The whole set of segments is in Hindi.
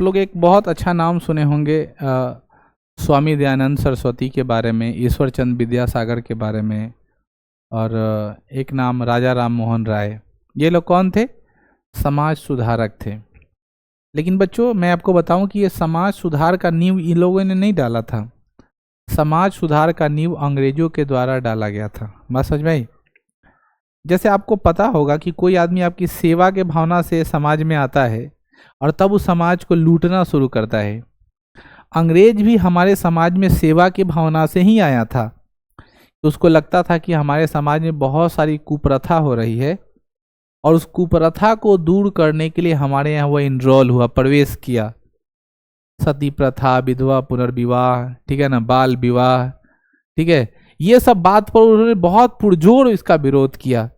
आप लोग एक बहुत अच्छा नाम सुने होंगे स्वामी दयानंद सरस्वती के बारे में, ईश्वर चंद्र विद्यासागर के बारे में, और एक नाम राजा राम मोहन राय। ये लोग कौन थे? समाज सुधारक थे। लेकिन बच्चों मैं आपको बताऊं कि ये समाज सुधार का नींव इन लोगों ने नहीं डाला था। समाज सुधार का नींव अंग्रेजों के द्वारा डाला गया था। बात समझ में आई? जैसे आपको पता होगा कि कोई आदमी आपकी सेवा के भावना से समाज में आता है और तब उस समाज को लूटना शुरू करता है। अंग्रेज भी हमारे समाज में सेवा की भावना से ही आया था। उसको लगता था कि हमारे समाज में बहुत सारी कुप्रथा हो रही है और उस कुप्रथा को दूर करने के लिए हमारे यहाँ वो इनरोल हुआ, प्रवेश किया। सती प्रथा, विधवा पुनर्विवाह, ठीक है ना, बाल विवाह, ठीक है, ये सब बात पर उन्होंने बहुत पुरजोर इसका विरोध किया,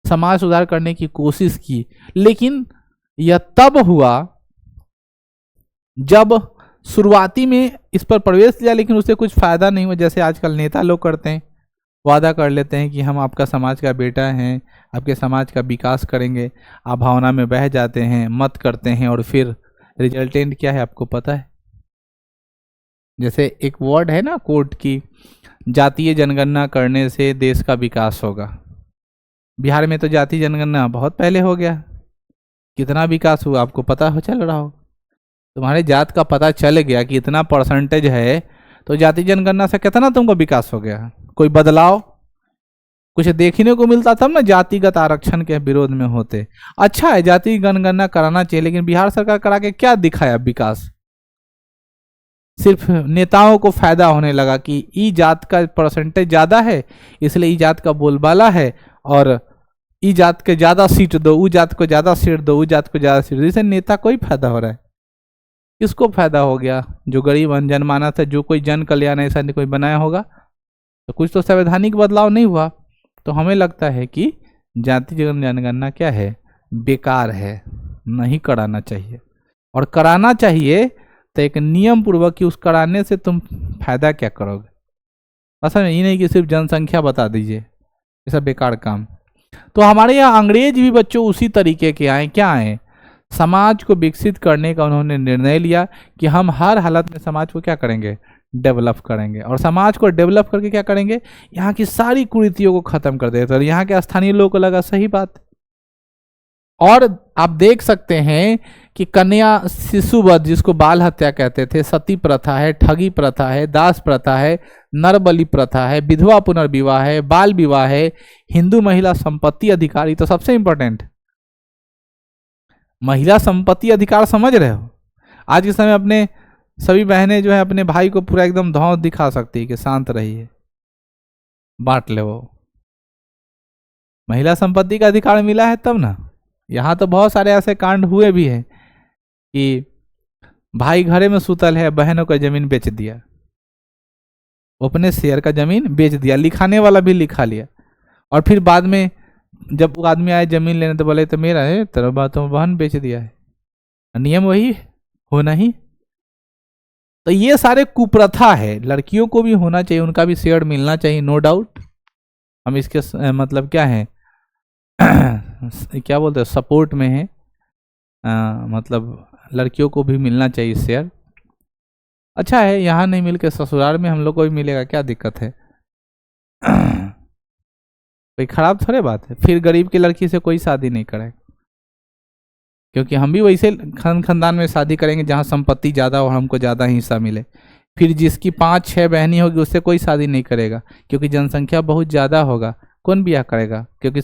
समाज सुधार करने की कोशिश की। लेकिन यह तब हुआ जब शुरुआती में इस पर प्रवेश लिया, लेकिन उससे कुछ फायदा नहीं हुआ। जैसे आजकल नेता लोग करते हैं, वादा कर लेते हैं कि हम आपका समाज का बेटा हैं, आपके समाज का विकास करेंगे, आप भावना में बह जाते हैं, मत करते हैं, और फिर रिजल्टेंट क्या है आपको पता है? जैसे एक वर्ड है ना कोर्ट की, जातीय जनगणना करने से देश का विकास होगा। बिहार में तो जातीय जनगणना बहुत पहले हो गया, कितना विकास हुआ आपको पता हो, चल रहा हो। तुम्हारे जात का पता चल गया कि इतना परसेंटेज है, तो जातीय जनगणना से कितना तुमको विकास हो गया? कोई बदलाव कुछ देखने को मिलता तब ना जातिगत आरक्षण के विरोध में होते। अच्छा है जातीय जनगणना कराना चाहिए, लेकिन बिहार सरकार करा के क्या दिखाया विकास? सिर्फ नेताओं को फायदा होने लगा कि ई जात का परसेंटेज ज्यादा है इसलिए ई जात का बोलबाला है, और ई जात के ज्यादा सीट दो, ऊ जात को ज्यादा सीट दो, ऊ जात को ज्यादा सीट दो। इससे नेता को ही फायदा हो रहा है। किसको फायदा हो गया? जो गरीब जनमानस है, जो कोई जन कल्याण ऐसा नहीं कोई बनाया होगा, तो कुछ तो संवैधानिक बदलाव नहीं हुआ। तो हमें लगता है कि जातीय जनगणना क्या है? बेकार है, नहीं कराना चाहिए। और कराना चाहिए तो एक नियम पूर्वक कि उस कराने से तुम फायदा क्या करोगे। असल में ये नहीं कि सिर्फ जनसंख्या बता दीजिए, ये सब बेकार काम। तो हमारे यहाँ अंग्रेज भी बच्चों उसी तरीके के आए। क्या आए? समाज को विकसित करने का उन्होंने निर्णय लिया कि हम हर हालत में समाज को क्या करेंगे? डेवलप करेंगे। और समाज को डेवलप करके क्या करेंगे? यहाँ की सारी कुरीतियों को खत्म कर देते। और यहाँ के स्थानीय लोगों को लगा सही बात। और आप देख सकते हैं कि कन्या शिशु वध, जिसको बाल हत्या कहते थे, सती प्रथा है, ठगी प्रथा है, दास प्रथा है, नरबलि प्रथा है, विधवा पुनर्विवाह है, बाल विवाह है, हिंदू महिला संपत्ति अधिकार। तो सबसे इंपॉर्टेंट महिला संपत्ति अधिकार समझ रहे हो? आज के समय अपने सभी बहनें जो है अपने भाई को पूरा एकदम धौंस दिखा सकती है कि शांत रहिए, बांट ले। वो महिला संपत्ति का अधिकार मिला है तब ना। यहाँ तो बहुत सारे ऐसे कांड हुए भी हैं कि भाई घरे में सुतल है, बहनों का जमीन बेच दिया, अपने शेयर का जमीन बेच दिया, लिखाने वाला भी लिखा लिया, और फिर बाद में जब वो आदमी आए जमीन लेने तो बोले तो मेरा है, तेरा बात तो बहन बेच दिया है। नियम वही होना ही। तो ये सारे कुप्रथा है। लड़कियों को भी होना चाहिए, उनका भी शेयर मिलना चाहिए, नो डाउट। हम इसके मतलब क्या है क्या बोलते हैं, सपोर्ट में है। मतलब लड़कियों को भी मिलना चाहिए शेयर। अच्छा है, यहाँ नहीं मिल के ससुराल में हम लोग को भी मिलेगा, क्या दिक्कत है? कोई खराब थोड़े बात है। फिर गरीब की लड़की से कोई शादी नहीं करे, क्योंकि हम भी वैसे खानदान में शादी करेंगे जहाँ संपत्ति ज़्यादा हो, हमको ज़्यादा हिस्सा मिले। फिर जिसकी 5-6 बहनी होगी उससे कोई शादी नहीं करेगा, क्योंकि जनसंख्या बहुत ज़्यादा होगा, कौन ब्याह करेगा? क्योंकि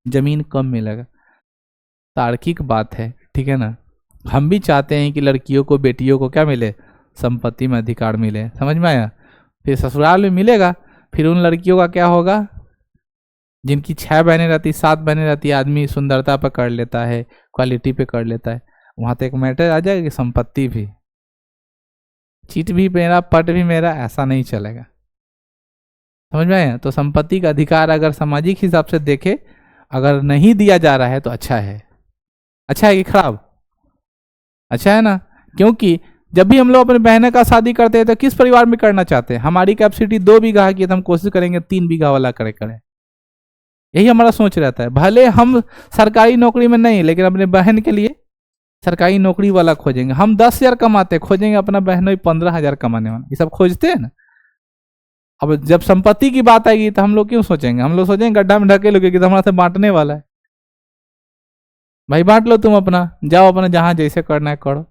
जमीन कम मिलेगा। तार्किक बात है, ठीक है ना। हम भी चाहते हैं कि लड़कियों को, बेटियों को क्या मिले? संपत्ति में अधिकार मिले। समझ में आया? फिर ससुराल में मिलेगा, फिर उन लड़कियों का क्या होगा जिनकी 6 बहनें रहती, 7 बहनें रहती, आदमी सुंदरता पर कर लेता है, क्वालिटी पे कर लेता है, वहां तो एक मैटर आ जाएगा कि संपत्ति भी, चीट भी मेरा, पट भी मेरा, ऐसा नहीं चलेगा। समझ में आया? तो संपत्ति का अधिकार अगर सामाजिक हिसाब से देखे, अगर नहीं दिया जा रहा है तो अच्छा है। अच्छा है कि खराब? अच्छा है ना। क्योंकि जब भी हम लोग अपने बहन का शादी करते हैं तो किस परिवार में करना चाहते हैं? हमारी कैपेसिटी 2 बीघा की है तो हम कोशिश करेंगे 3 बीघा वाला करें। यही हमारा सोच रहता है। भले हम सरकारी नौकरी में नहीं, लेकिन अपने बहन के लिए सरकारी नौकरी वाला खोजेंगे, हम 10,000 कमाते खोजेंगे अपना बहनों 15,000 कमाने वाला, ये सब खोजते हैं ना। अब जब संपत्ति की बात आएगी तो हम लोग क्यों सोचेंगे, हम लोग सोचेंगे गड्ढा में ढके लोगे कि तो हमारा से बांटने वाला है। भाई बांट लो तुम अपना, जाओ अपना जहां जैसे करना है करो।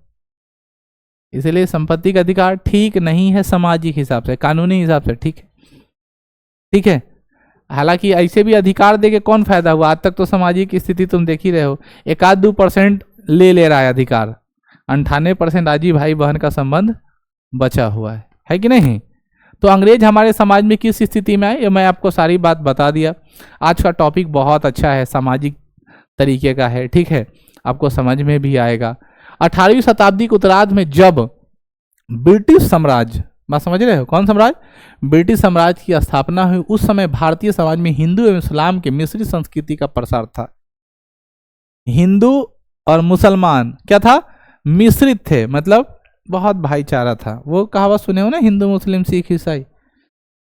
इसलिए संपत्ति का अधिकार ठीक नहीं है सामाजिक हिसाब से, कानूनी हिसाब से ठीक है, ठीक है। हालांकि ऐसे भी अधिकार देके कौन फायदा हुआ, आज तक तो सामाजिक स्थिति तुम देख ही रहे हो, 1-2% ले रहा है अधिकार, 98% आज ही भाई बहन का संबंध बचा हुआ है कि नहीं। तो अंग्रेज हमारे समाज में किस स्थिति में आए, ये मैं आपको सारी बात बता दिया। आज का टॉपिक बहुत अच्छा है, सामाजिक तरीके का है, ठीक है, आपको समझ में भी आएगा। 18वीं शताब्दी के उत्तरार्ध में जब ब्रिटिश साम्राज्य, बात समझ रहे हो, कौन साम्राज्य, ब्रिटिश साम्राज्य की स्थापना हुई, उस समय भारतीय समाज में हिंदू एवं इस्लाम के मिश्रित संस्कृति का प्रसार था। हिंदू और मुसलमान क्या था, मिश्रित थे, मतलब बहुत भाईचारा था। वो कहावत सुने हो ना, हिंदू मुस्लिम सिख ईसाई।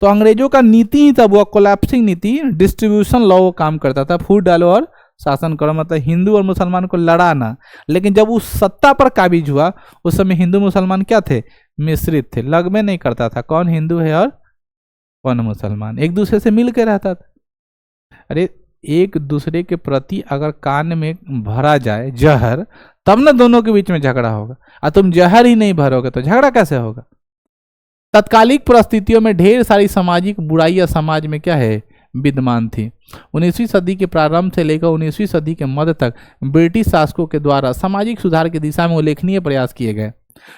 तो अंग्रेजों का नीति ही तब वो कोलैप्सिंग नीति, डिस्ट्रीब्यूशन लॉ वो काम करता था, फूट डालो और शासन करो, मतलब हिंदू और मुसलमान को लड़ाना। लेकिन जब उस सत्ता पर काबिज हुआ, उस समय हिंदू मुसलमान क्या थे, मिश्रित थे, लग में नहीं करता था कौन हिंदू है और कौन मुसलमान, एक दूसरे से मिल के रहता था। अरे एक दूसरे के प्रति अगर कान में भरा जाए जहर, तब ना दोनों के बीच में झगड़ा होगा, और तुम जहर ही नहीं भरोगे तो झगड़ा कैसे होगा। तत्कालिक परिस्थितियों में ढेर सारी सामाजिक बुराइयां समाज में क्या है, विद्यमान थी। 19वीं सदी के प्रारंभ से लेकर 19वीं सदी के मध्य तक ब्रिटिश शासकों के द्वारा सामाजिक सुधार की दिशा में उल्लेखनीय प्रयास किए गए,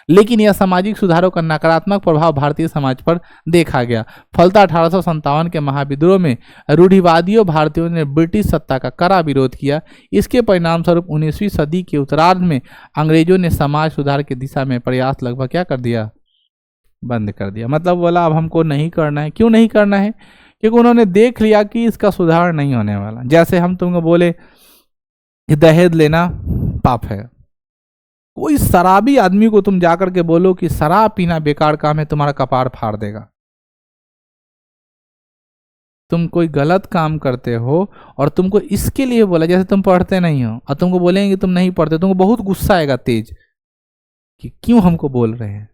लेकिन यह सामाजिक सुधारों का नकारात्मक प्रभाव भारतीय समाज पर देखा गया। फलतः 1857 के महाविद्रोह में रूढ़िवादियों भारतीयों ने ब्रिटिश सत्ता का कड़ा विरोध किया। इसके परिणाम स्वरूप 19वीं सदी के उत्तरार्ध में अंग्रेजों ने समाज सुधार की दिशा में प्रयास लगभग क्या कर दिया, बंद कर दिया। मतलब बोला अब हमको नहीं करना है। क्यों नहीं करना है, क्योंकि उन्होंने देख लिया कि इसका सुधार नहीं होने वाला। जैसे हम तुमको बोले कि दहेज लेना पाप है, कोई शराबी आदमी को तुम जाकर के बोलो कि शराब पीना बेकार काम है, तुम्हारा कपार फाड़ देगा। तुम कोई गलत काम करते हो और तुमको इसके लिए बोला, जैसे तुम पढ़ते नहीं हो और तुमको बोलेंगे तुम नहीं पढ़ते, तुमको बहुत गुस्सा आएगा तेज कि क्यों हमको बोल रहे हैं।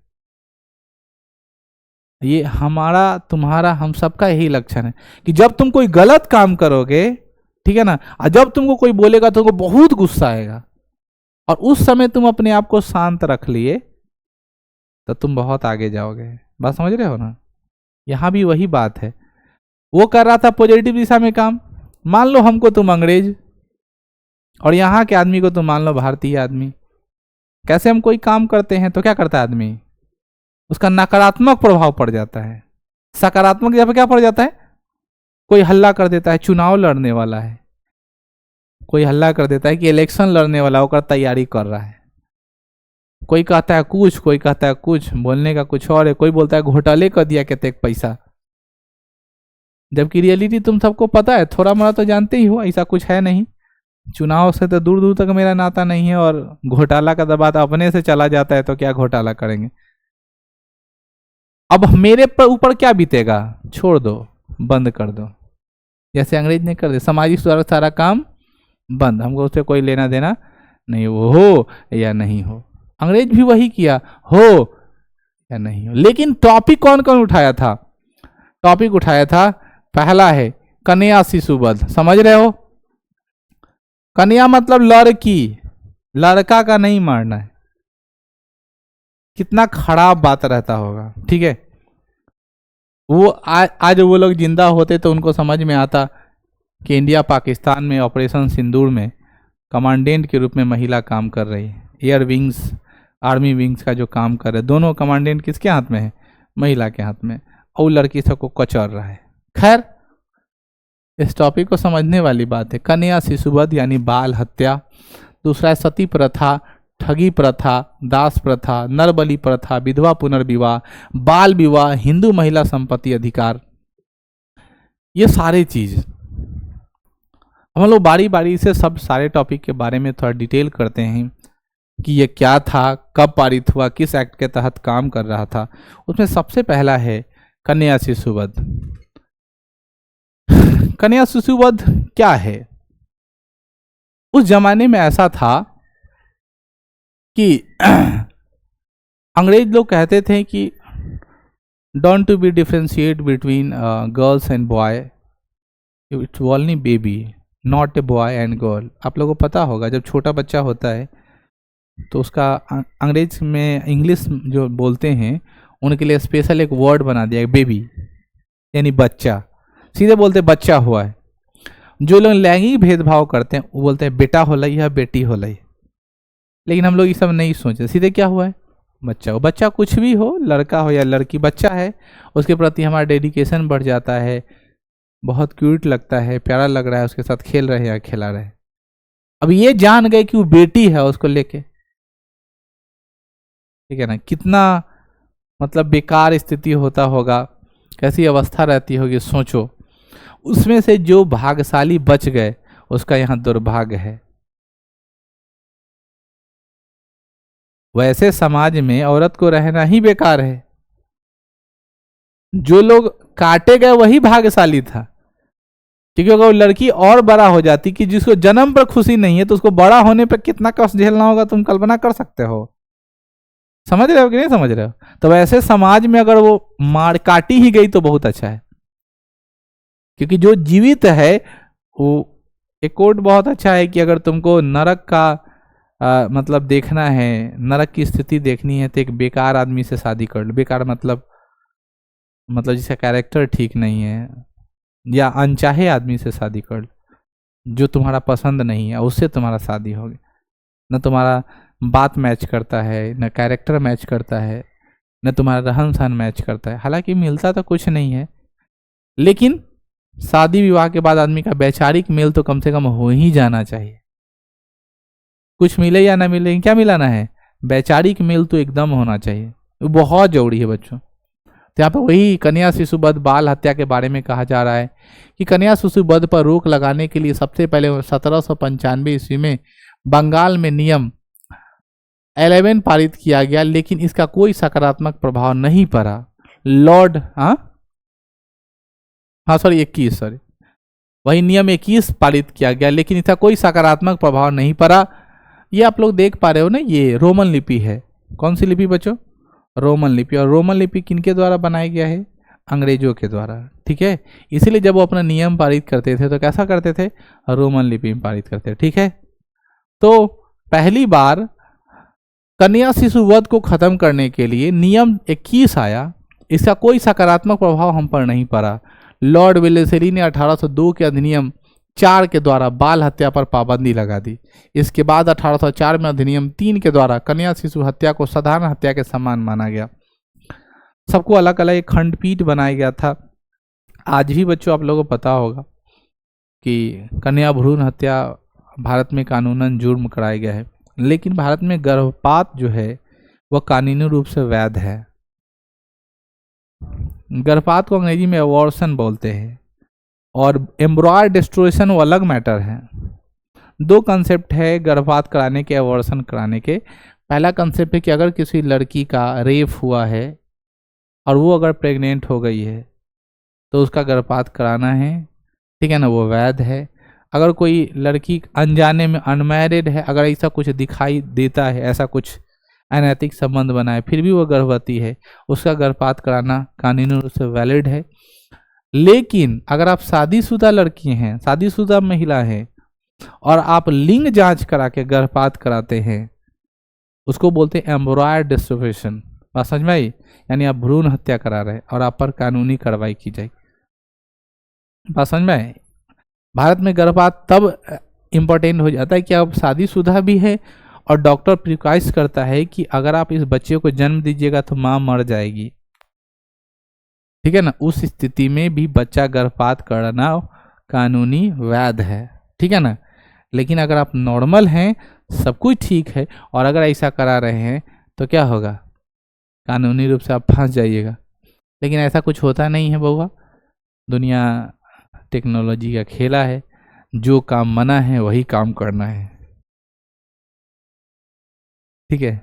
ये हमारा तुम्हारा हम सबका यही लक्षण है कि जब तुम कोई गलत काम करोगे, ठीक है ना, और जब तुमको कोई बोलेगा तुमको बहुत गुस्सा आएगा, और उस समय तुम अपने आप को शांत रख लिए तो तुम बहुत आगे जाओगे। बात समझ रहे हो ना। यहां भी वही बात है, वो कर रहा था पॉजिटिव दिशा में काम। मान लो हमको तुम अंग्रेज और यहाँ के आदमी को तुम मान लो भारतीय आदमी। कैसे हम कोई काम करते हैं तो क्या करता है आदमी, उसका नकारात्मक प्रभाव पड़ जाता है, सकारात्मक जगह पर क्या पड़ जाता है। कोई हल्ला कर देता है, चुनाव लड़ने वाला है, कोई हल्ला कर देता है कि इलेक्शन लड़ने वाला होकर तैयारी कर रहा है, कोई कहता है कुछ, कोई कहता है कुछ, बोलने का कुछ और है। कोई बोलता है घोटाले कर दिया कहते पैसा, जबकि रियलिटी तुम सबको पता है, थोड़ा मोड़ा तो जानते ही हो, ऐसा कुछ है नहीं। चुनाव से तो दूर दूर तक मेरा नाता नहीं है, और घोटाला का दबाव अपने से चला जाता है तो क्या घोटाला करेंगे। अब मेरे पर ऊपर क्या बीतेगा, छोड़ दो, बंद कर दो, जैसे अंग्रेज ने कर दिया। सामाजिक सुधार सारा काम बंद, हमको उससे कोई लेना देना नहीं, वो हो या नहीं हो। अंग्रेज भी वही किया, हो या नहीं हो। लेकिन टॉपिक कौन कौन उठाया था, टॉपिक उठाया था, पहला है कन्या शिशुवध। समझ रहे हो, कन्या मतलब लड़की, लड़का का नहीं मारना है। कितना खराब बात रहता होगा, ठीक है। वो आज वो लोग जिंदा होते तो उनको समझ में आता कि इंडिया पाकिस्तान में ऑपरेशन सिंदूर में कमांडेंट के रूप में महिला काम कर रही है। एयर विंग्स, आर्मी विंग्स का जो काम कर रहे, दोनों कमांडेंट किसके हाथ में है, महिला के हाथ में, और लड़की सबको कचर रहा है। खैर, इस टॉपिक को समझने वाली बात है। कन्या शिशुवध यानी बाल हत्या। दूसरा है सती प्रथा, ठगी प्रथा, दास प्रथा, नरबली प्रथा, विधवा पुनर्विवाह, बाल विवाह, हिंदू महिला संपत्ति अधिकार, ये सारे चीज हम लोग बारी बारी से सब सारे टॉपिक के बारे में थोड़ा डिटेल करते हैं कि ये क्या था, कब पारित हुआ, किस एक्ट के तहत काम कर रहा था। उसमें सबसे पहला है कन्या शिशुवध। कन्या शिशुवध क्या है, उस जमाने में ऐसा था कि अंग्रेज लोग कहते थे कि don't to be differentiate between girls and boy, it's only baby not a boy and girl. आप लोगों को पता होगा जब छोटा बच्चा होता है तो उसका अंग्रेज में इंग्लिश जो बोलते हैं उनके लिए स्पेशल एक वर्ड बना दिया है, बेबी यानी बच्चा, सीधे बोलते बच्चा हुआ है। जो लोग लैंगिक भेदभाव करते हैं वो बोलते हैं बेटा हो लई या बेटी हो लई, लेकिन हम लोग ये सब नहीं सोचे, सीधे क्या हुआ है बच्चा हो। बच्चा कुछ भी हो, लड़का हो या लड़की, बच्चा है, उसके प्रति हमारा डेडिकेशन बढ़ जाता है, बहुत क्यूट लगता है, प्यारा लग रहा है, उसके साथ खेल रहे हैं या खिला रहे हैं। अब ये जान गए कि वो बेटी है उसको लेके, ठीक है ना, कितना मतलब बेकार स्थिति होता होगा, कैसी अवस्था रहती होगी सोचो। उसमें से जो भाग्यशाली बच गए उसका यहाँ दुर्भाग्य है। वैसे समाज में औरत को रहना ही बेकार है। जो लोग काटे गए वही भाग्यशाली था, क्योंकि अगर वो लड़की और बड़ा हो जाती, कि जिसको जन्म पर खुशी नहीं है तो उसको बड़ा होने पर कितना कष्ट झेलना होगा तुम कल्पना कर सकते हो। समझ रहे हो कि नहीं समझ रहे हो? तो वैसे समाज में अगर वो मार काटी ही गई तो बहुत अच्छा है, क्योंकि जो जीवित है वो, एक कोट बहुत अच्छा है कि अगर तुमको नरक का मतलब देखना है, नरक की स्थिति देखनी है, तो एक बेकार आदमी से शादी कर लो। बेकार मतलब जिसका कैरेक्टर ठीक नहीं है, या अनचाहे आदमी से शादी कर लो, जो तुम्हारा पसंद नहीं है, उससे तुम्हारा शादी होगी। न तुम्हारा बात मैच करता है, न कैरेक्टर मैच करता है, न तुम्हारा रहन सहन मैच करता है। हालांकि मिलता तो कुछ नहीं है, लेकिन शादी विवाह के बाद आदमी का वैचारिक मेल तो कम से कम हो ही जाना चाहिए। कुछ मिले या ना मिले, क्या मिलाना है, वैचारिक मेल तो एकदम होना चाहिए, वो बहुत जरूरी है बच्चों। तो यहाँ पर वही कन्या शिशुवध बाल हत्या के बारे में कहा जा रहा है कि कन्या शिशुवध पर रोक लगाने के लिए सबसे पहले 1795 ईस्वी में बंगाल में नियम 11 पारित किया गया, लेकिन इसका कोई सकारात्मक प्रभाव नहीं पड़ा। लॉर्ड सॉरी 21 वही नियम 21 पारित किया गया, लेकिन इसका कोई सकारात्मक प्रभाव नहीं पड़ा। ये आप लोग देख पा रहे हो ना, ये रोमन लिपि है। कौन सी लिपि बच्चों? रोमन लिपि। और रोमन लिपि किनके द्वारा बनाया गया है? अंग्रेजों के द्वारा, ठीक है। इसीलिए जब वो अपना नियम पारित करते थे तो कैसा करते थे? रोमन लिपि में पारित करते थे, ठीक है। तो पहली बार कन्या शिशुवध को खत्म करने के लिए नियम 21 आया, इसका कोई सकारात्मक प्रभाव हम पर नहीं पड़ा। लॉर्ड वेलेस्ली ने 1802 के अधिनियम 4 के द्वारा बाल हत्या पर पाबंदी लगा दी। इसके बाद 1804 में अधिनियम 3 के द्वारा कन्या शिशु हत्या को साधारण हत्या के समान माना गया। सबको अलग अलग एक खंडपीठ बनाया गया था। आज भी बच्चों आप लोगों को पता होगा कि कन्या भ्रूण हत्या भारत में कानूनन जुर्म कराया गया है, लेकिन भारत में गर्भपात जो है वह कानूनी रूप से वैध है। गर्भपात को अंग्रेजी में अबॉर्शन बोलते हैं, और एम्ब्रॉय डिस्ट्रोएशन वो अलग मैटर है। दो कंसेप्ट है गर्भपात कराने के, अबॉर्शन कराने के। पहला कंसेप्ट है कि अगर किसी लड़की का रेप हुआ है और वो अगर प्रेग्नेंट हो गई है तो उसका गर्भपात कराना है, ठीक है ना, वो वैध है। अगर कोई लड़की अनजाने में अनमैरिड है, अगर ऐसा कुछ दिखाई देता है, ऐसा कुछ अनैतिक संबंध बना है, फिर भी वो गर्भवती है, उसका गर्भपात कराना कानूनी रूप से वैलिड है। लेकिन अगर आप शादीशुदा लड़की हैं, शादीशुदा महिला हैं, और आप लिंग जांच करा के गर्भपात कराते हैं, उसको बोलते हैं एम्ब्रॉय डिस्ट्रोफिकेशन। बात समझ में आई? यानी आप भ्रूण हत्या करा रहे और आप पर कानूनी कार्रवाई की जाएगी। बात समझ में आई? भारत में गर्भपात तब इम्पोर्टेंट हो जाता है कि आप शादीशुदा भी है और डॉक्टर प्रिकॉइस करता है कि अगर आप इस बच्चे को जन्म दीजिएगा तो माँ मर जाएगी, ठीक है ना। उस स्थिति में भी बच्चा गर्भपात करना कानूनी वैध है, ठीक है ना। लेकिन अगर आप नॉर्मल हैं, सब कुछ ठीक है, और अगर ऐसा करा रहे हैं तो क्या होगा? कानूनी रूप से आप फंस जाइएगा। लेकिन ऐसा कुछ होता नहीं है बउआ। दुनिया टेक्नोलॉजी का खेला है, जो काम मना है वही काम करना है, ठीक है।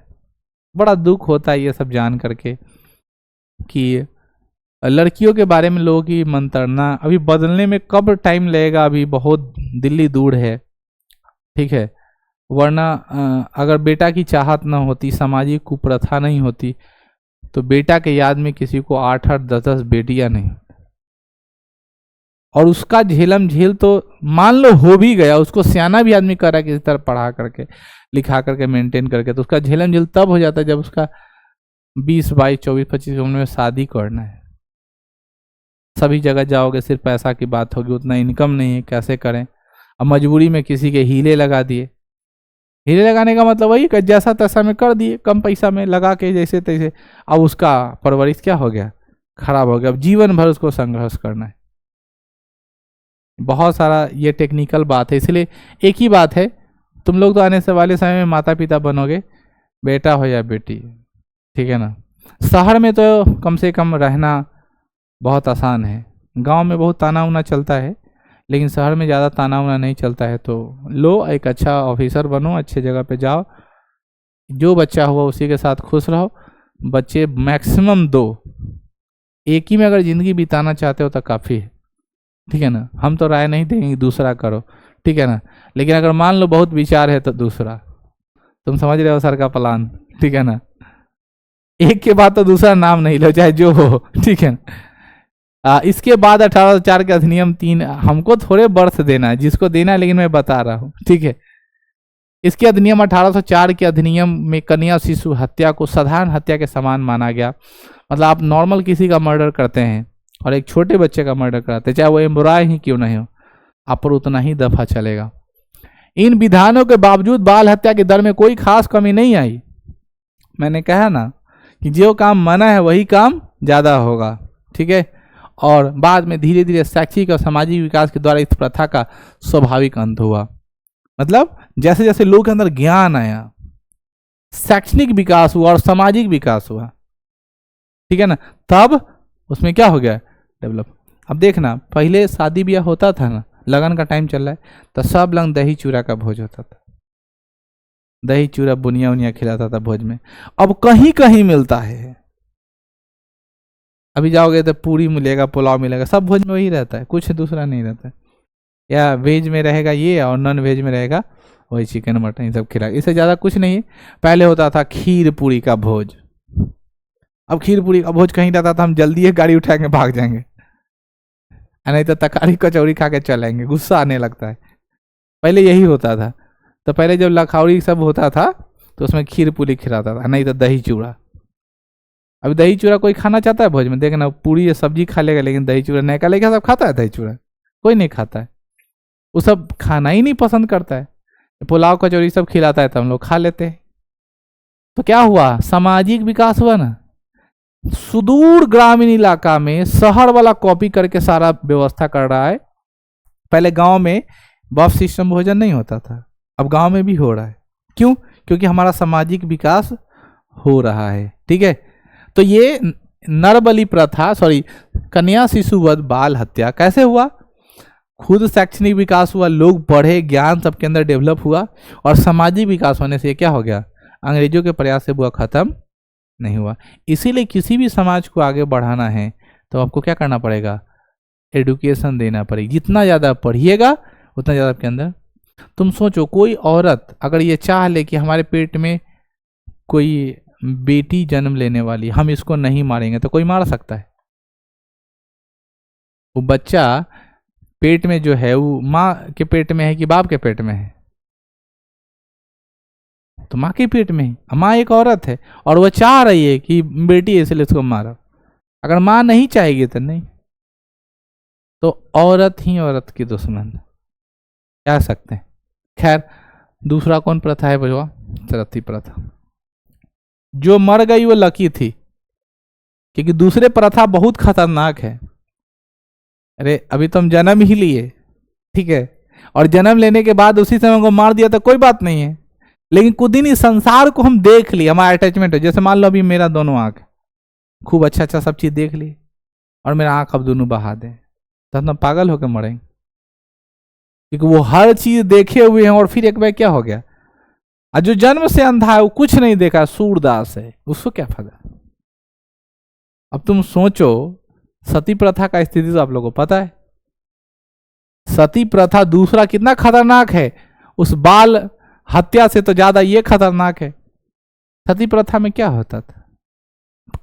बड़ा दुख होता है ये सब जान करके कि लड़कियों के बारे में लोगों की मंत्रणा अभी बदलने में कब टाइम लगेगा, अभी बहुत दिल्ली दूर है, ठीक है। वरना अगर बेटा की चाहत ना होती, सामाजिक कुप्रथा नहीं होती, तो बेटा के याद में किसी को 8-8, 10-10 बेटियां नहीं। और उसका झेलम झेल तो मान लो हो भी गया, उसको सियाना भी आदमी कर रहा है किसी तरह पढ़ा करके लिखा करके मेंटेन करके, तो उसका झेलम झेल तब हो जाता है जब उसका 20, 22, 24, 25 उम्र में शादी करना है। सभी जगह जाओगे सिर्फ पैसा की बात होगी, उतना इनकम नहीं है, कैसे करें। अब मजबूरी में किसी के हीले लगा दिए। हीले लगाने का मतलब वही कि जैसा तैसा में कर दिए, कम पैसा में लगा के जैसे तैसे। अब उसका परवरिश क्या हो गया, खराब हो गया। अब जीवन भर उसको संघर्ष करना है। बहुत सारा ये टेक्निकल बात है, इसलिए एक ही बात है, तुम लोग तो आने से वाले समय में माता पिता बनोगे, बेटा हो या बेटी, ठीक है ना। शहर में तो कम से कम रहना बहुत आसान है, गांव में बहुत ताना उना चलता है, लेकिन शहर में ज़्यादा ताना उना नहीं चलता है। तो लो, एक अच्छा ऑफिसर बनो, अच्छे जगह पे जाओ, जो बच्चा हुआ उसी के साथ खुश रहो। बच्चे मैक्सिमम 2, एक ही में अगर ज़िंदगी बिताना चाहते हो तो काफ़ी है, ठीक है ना। हम तो राय नहीं देंगे दूसरा करो, ठीक है ना, लेकिन अगर मान लो बहुत विचार है तो दूसरा, तुम समझ रहे हो सर का प्लान, ठीक है ना। एक के बाद तो दूसरा नाम नहीं लो, चाहे जो हो, ठीक है ना। इसके बाद 1804 के अधिनियम 3, हमको थोड़े बर्थ देना है, जिसको देना है, लेकिन मैं बता रहा हूँ, ठीक है। इसके अधिनियम 1804 के अधिनियम में कन्या शिशु हत्या को साधारण हत्या के समान माना गया। मतलब आप नॉर्मल किसी का मर्डर करते हैं और एक छोटे बच्चे का मर्डर कराते हैं, चाहे वो एम्ब्रॉय ही क्यों नहीं हो, आप पर उतना ही दफा चलेगा। इन विधानों के बावजूद बाल हत्या की दर में कोई खास कमी नहीं आई। मैंने कहा ना कि जो काम मना है वही काम ज़्यादा होगा, ठीक है। और बाद में धीरे धीरे शैक्षिक और सामाजिक विकास के द्वारा इस प्रथा का स्वाभाविक अंत हुआ। मतलब जैसे जैसे लोगों के अंदर ज्ञान आया, शैक्षणिक विकास हुआ और सामाजिक विकास हुआ, ठीक है ना, तब उसमें क्या हो गया, डेवलप। अब देखना, पहले शादी ब्याह होता था ना, लगन का टाइम चल रहा है, तो सब लोग दही चूड़ा का भोज होता था, दही चूड़ा बुनिया उनिया खिलाता था भोज में। अब कहीं कहीं मिलता है, अभी जाओगे तो पूरी मिलेगा, पुलाव मिलेगा, सब भोज में वही रहता है, कुछ दूसरा नहीं रहता है। या वेज में रहेगा ये और नॉन वेज में रहेगा वही चिकन मटन, ये सब खिलाएगा, इससे ज़्यादा कुछ नहीं है। पहले होता था खीर पूरी का भोज, अब खीर पूरी का भोज कहीं रहता था हम जल्दी एक गाड़ी उठाएंगे भाग जाएंगे, नहीं तो तकारी कचौड़ी खा के चलेंगे, गुस्सा आने लगता है। पहले यही होता था। तो पहले जब लखौड़ी सब होता था तो उसमें खीर पूरी खिलाता था, नहीं तो दही चूड़ा। अभी दही चूड़ा कोई खाना चाहता है भोज में, देखना पूरी या सब्जी खा लेगा, लेकिन दही चूड़ा नहीं खा लेगा। सब खाता है दही चूड़ा, कोई नहीं खाता है, वो सब खाना ही नहीं पसंद करता है। पुलाव कचौड़ी सब खिलाता है तो हम लोग खा लेते हैं। तो क्या हुआ, सामाजिक विकास हुआ ना। सुदूर ग्रामीण इलाका में शहर वाला कॉपी करके सारा व्यवस्था कर रहा है। पहले गांव में बफ सिस्टम भोजन नहीं होता था, अब गांव में भी हो रहा है। क्यों? क्योंकि हमारा सामाजिक विकास हो रहा है, ठीक है। तो ये नरबलि प्रथा, कन्या शिशुवध बाल हत्या कैसे हुआ? खुद शैक्षणिक विकास हुआ, लोग पढ़े, ज्ञान सबके अंदर डेवलप हुआ, और सामाजिक विकास होने से क्या हो गया, अंग्रेजों के प्रयास से हुआ खत्म नहीं हुआ। इसीलिए किसी भी समाज को आगे बढ़ाना है तो आपको क्या करना पड़ेगा, एडुकेशन देना पड़ेगा। जितना ज़्यादा पढ़िएगा उतना ज़्यादा आपके अंदर। तुम सोचो, कोई औरत अगर ये चाह ले कि हमारे पेट में कोई बेटी जन्म लेने वाली, हम इसको नहीं मारेंगे, तो कोई मार सकता है? वो बच्चा पेट में जो है वो माँ के पेट में है कि बाप के पेट में है? तो माँ के पेट में ही। माँ एक औरत है और वह चाह रही है कि बेटी है, इसलिए उसको मारो। अगर माँ नहीं चाहेगी तो नहीं। तो औरत ही औरत की दुश्मन कह सकते हैं। खैर, दूसरा कौन प्रथा है भैया? सती प्रथा। जो मर गई वो लकी थी, क्योंकि दूसरे प्रथा बहुत खतरनाक है। अरे अभी तुम जन्म ही लिए, ठीक है, और जन्म लेने के बाद उसी समय को मार दिया तो कोई बात नहीं है, लेकिन कुछ दिन इस संसार को हम देख लिए, हमारा अटैचमेंट है। जैसे मान लो अभी मेरा दोनों आंख खूब अच्छा अच्छा सब चीज देख ली और मेरा आंख अब दोनों बहा दे, तो हम पागल होकर मरेंगे, क्योंकि वो हर चीज देखे हुए हैं। और फिर एक बार क्या हो गया, और जो जन्म से अंधा है वो कुछ नहीं देखा, सूरदास है, उसको क्या फायदा? अब तुम सोचो, सती प्रथा का स्थिति तो आप लोगों को पता है। सती प्रथा दूसरा कितना खतरनाक है। उस बाल हत्या से तो ज्यादा ये खतरनाक है। सती प्रथा में क्या होता था,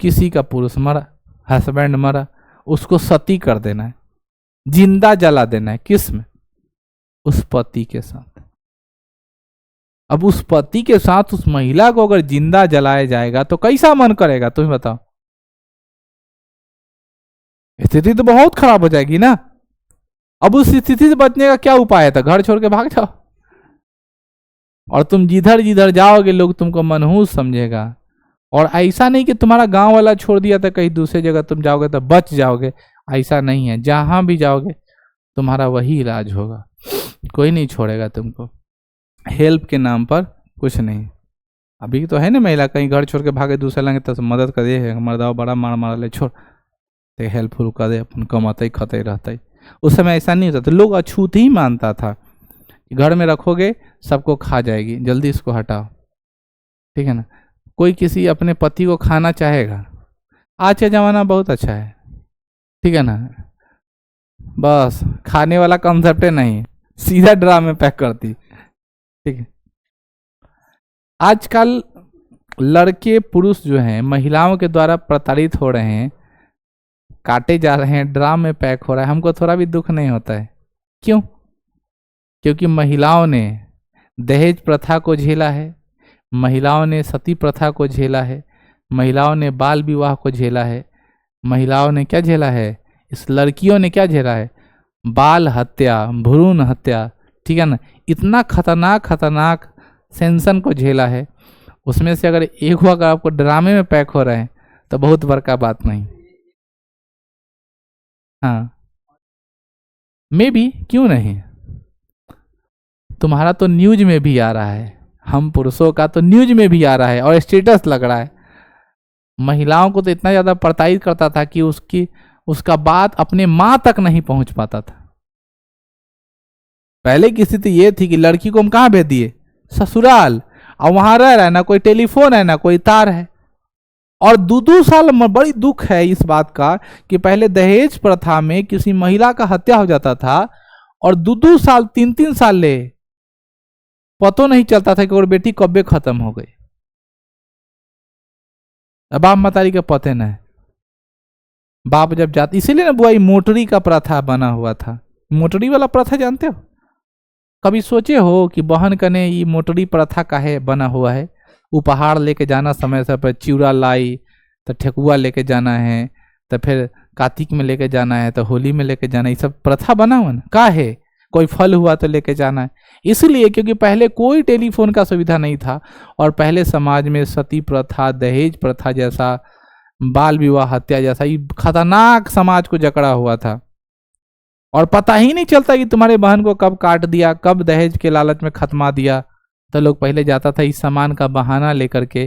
किसी का पुरुष मरा, हस्बैंड मरा, उसको सती कर देना है, जिंदा जला देना है। किस में? उस पति के साथ। अब उस पति के साथ उस महिला को अगर जिंदा जलाया जाएगा तो कैसा मन करेगा, तुम्हें बताओ। स्थिति तो बहुत खराब हो जाएगी ना। अब उस स्थिति से बचने का क्या उपाय है? तो घर छोड़ के भाग जाओ। और तुम जिधर जिधर जाओगे लोग तुमको मनहूस समझेगा। और ऐसा नहीं कि तुम्हारा गांव वाला छोड़ दिया था, कहीं दूसरी जगह तुम जाओगे तो बच जाओगे, ऐसा नहीं है। जहां भी जाओगे तुम्हारा वही इलाज होगा, कोई नहीं छोड़ेगा तुमको। हेल्प के नाम पर कुछ नहीं। अभी तो है ना, महिला कहीं घर छोड़ के भागे दूसरे लगे तो मदद कर दे, मर्दाओ बड़ा मार मार ले छोड़, तो हेल्पफुल कर दे, अपन कमाते खाते रहते। उस समय ऐसा नहीं होता, तो लोग अछूत ही मानता था, घर में रखोगे सबको खा जाएगी, जल्दी इसको हटाओ, ठीक है ना। कोई किसी अपने पति को खाना चाहेगा? आज का जमाना बहुत अच्छा है, ठीक है ना। बस खाने वाला कॉन्सेप्ट नहीं, सीधा ड्राम में पैक करती, ठीक है। आजकल लड़के पुरुष जो हैं महिलाओं के द्वारा प्रताड़ित हो रहे हैं, काटे जा रहे हैं, ड्राम में पैक हो रहा है। हमको थोड़ा भी दुख नहीं होता है। क्यों? क्योंकि महिलाओं ने दहेज प्रथा को झेला है, महिलाओं ने सती प्रथा को झेला है, महिलाओं ने बाल विवाह को झेला है, महिलाओं ने क्या झेला है, इस लड़कियों ने क्या झेला है, बाल हत्या, भ्रूण हत्या, ठीक है ना। इतना खतरनाक खतरनाक सेंसन को झेला है। उसमें से अगर एक हुआ अगर आपको ड्रामे में पैक हो रहे हैं तो बहुत बड़का बात नहीं। हाँ, मे बी क्यों नहीं, तुम्हारा तो न्यूज में भी आ रहा है, हम पुरुषों का तो न्यूज में भी आ रहा है और स्टेटस लग रहा है। महिलाओं को तो इतना ज्यादा प्रताड़ित करता था कि उसका बात अपने माँ तक नहीं पहुंच पाता था। पहले की स्थिति ये थी कि लड़की को हम कहाँ भेज दिए, ससुराल, और वहां रह रहा है, ना कोई टेलीफोन है ना कोई तार है। और 2-2 साल में बड़ी दुख है इस बात का कि पहले दहेज प्रथा में किसी महिला का हत्या हो जाता था और 2-2 साल 3-3 साल ले पतो नहीं चलता था कि और बेटी कब्बे खत्म हो गई। अब बाप मतारी का पते न है, बाप जब जाते, इसीलिए ना बुआ मोटरी का प्रथा बना हुआ था। मोटरी वाला प्रथा जानते हो? कभी सोचे हो कि बहन कने ये मोटरी प्रथा का है बना हुआ है? उपहार लेके जाना, समय समय पर चिवड़ा लाई तो ठेकुआ लेके जाना है, तो फिर कार्तिक में लेके जाना है, तो होली में लेके जाना है, ये सब प्रथा बना हुआ ना। का है कोई फल हुआ तो लेके जाना है, इसलिए क्योंकि पहले कोई टेलीफोन का सुविधा नहीं था और पहले समाज में सती प्रथा, दहेज प्रथा जैसा, बाल विवाह हत्या जैसा ये खतरनाक समाज को जकड़ा हुआ था। और पता ही नहीं चलता कि तुम्हारे बहन को कब काट दिया, कब दहेज के लालच में खत्मा दिया। तो लोग पहले जाता था इस सामान का बहाना लेकर के,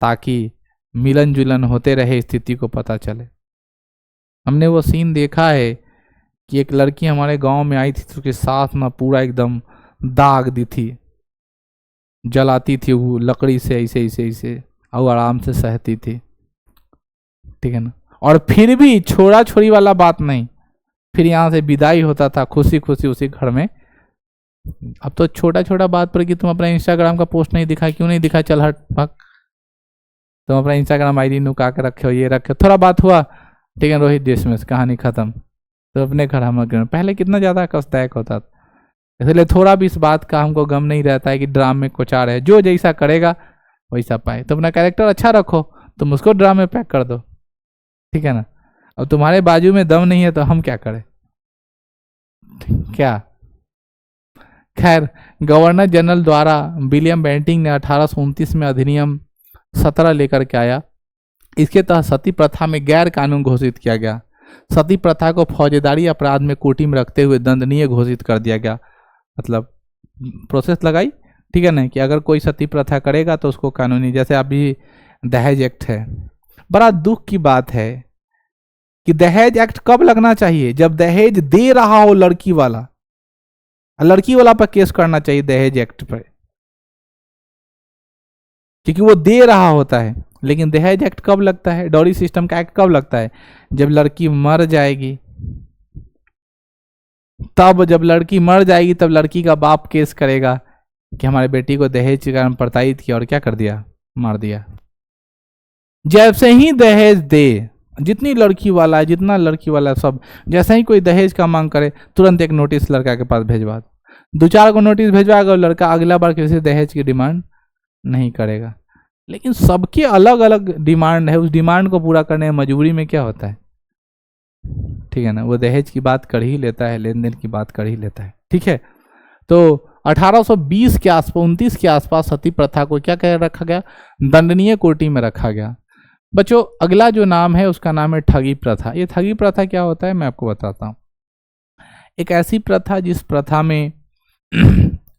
ताकि मिलन जुलन होते रहे, स्थिति को पता चले। हमने वो सीन देखा है कि एक लड़की हमारे गांव में आई थी तो उसके साथ ना पूरा एकदम दाग दी थी, जलाती थी वो लकड़ी से ऐसे ऐसे ऐसे, और आराम से सहती थी, ठीक है ना। और फिर भी छोड़ा छोड़ी वाला बात नहीं, फिर यहाँ से विदाई होता था खुशी खुशी उसी घर में। अब तो छोटा छोटा बात पर कि तुम अपना इंस्टाग्राम का पोस्ट नहीं दिखा, क्यों नहीं दिखा, चल हट भाग, तुम अपना इंस्टाग्राम आईडी नुका के रखे हो, ये रखे, थोड़ा बात हुआ, ठीक है, रोहित देशमुख कहानी खत्म, तो अपने घर हम लोग। पहले कितना ज्यादा कष्टदायक होता था, इसलिए थोड़ा भी इस बात का हमको गम नहीं रहता है कि ड्राम में कुछ आ रहा है, जो जैसा करेगा वैसा पाए। तो अपना कैरेक्टर अच्छा रखो, तुम उसको ड्राम में पैक कर दो, ठीक है ना। अब तुम्हारे बाजू में दम नहीं है तो हम क्या करें, क्या। खैर, गवर्नर जनरल द्वारा विलियम बेंटिंग ने 1829 में अधिनियम 17 लेकर के आया। इसके तहत सती प्रथा में गैर कानून घोषित किया गया। सती प्रथा को फौजदारी अपराध में कोटि में रखते हुए दंडनीय घोषित कर दिया गया। मतलब प्रोसेस लगाई, ठीक है ना, कि अगर कोई सती प्रथा करेगा तो उसको कानूनी, जैसे अभी दहेज एक्ट है। बड़ा दुख की बात है कि दहेज एक्ट कब लगना चाहिए, जब दहेज दे रहा हो लड़की वाला, लड़की वाला पर केस करना चाहिए दहेज एक्ट पर, क्योंकि वो दे रहा होता है। लेकिन दहेज एक्ट कब लगता है, डॉरी सिस्टम का एक्ट कब लगता है, जब लड़की मर जाएगी, तब जब लड़की मर जाएगी तब लड़की का बाप केस करेगा कि हमारे बेटी को दहेज के कारण प्रताड़ित किया और क्या कर दिया, मार दिया। जैसे ही दहेज दे, जितनी लड़की वाला है, जितना लड़की वाला है, सब जैसे ही कोई दहेज का मांग करे तुरंत एक नोटिस लड़का के पास भेजवा दो। 2-4 को नोटिस भेजवाएगा और लड़का अगला बार किसी दहेज की डिमांड नहीं करेगा। लेकिन सबकी अलग अलग डिमांड है, उस डिमांड को पूरा करने में मजबूरी में क्या होता है, ठीक है ना, वो दहेज की बात कर ही लेता है, लेन देन की बात कर ही लेता है। ठीक है, तो 1820 के आसपास, 29 के आसपास सती प्रथा को क्या कह रखा गया, दंडनीय कोटि में रखा गया। बच्चों अगला जो नाम है उसका नाम है ठगी प्रथा। ये ठगी प्रथा क्या होता है मैं आपको बताता हूँ। एक ऐसी प्रथा जिस प्रथा में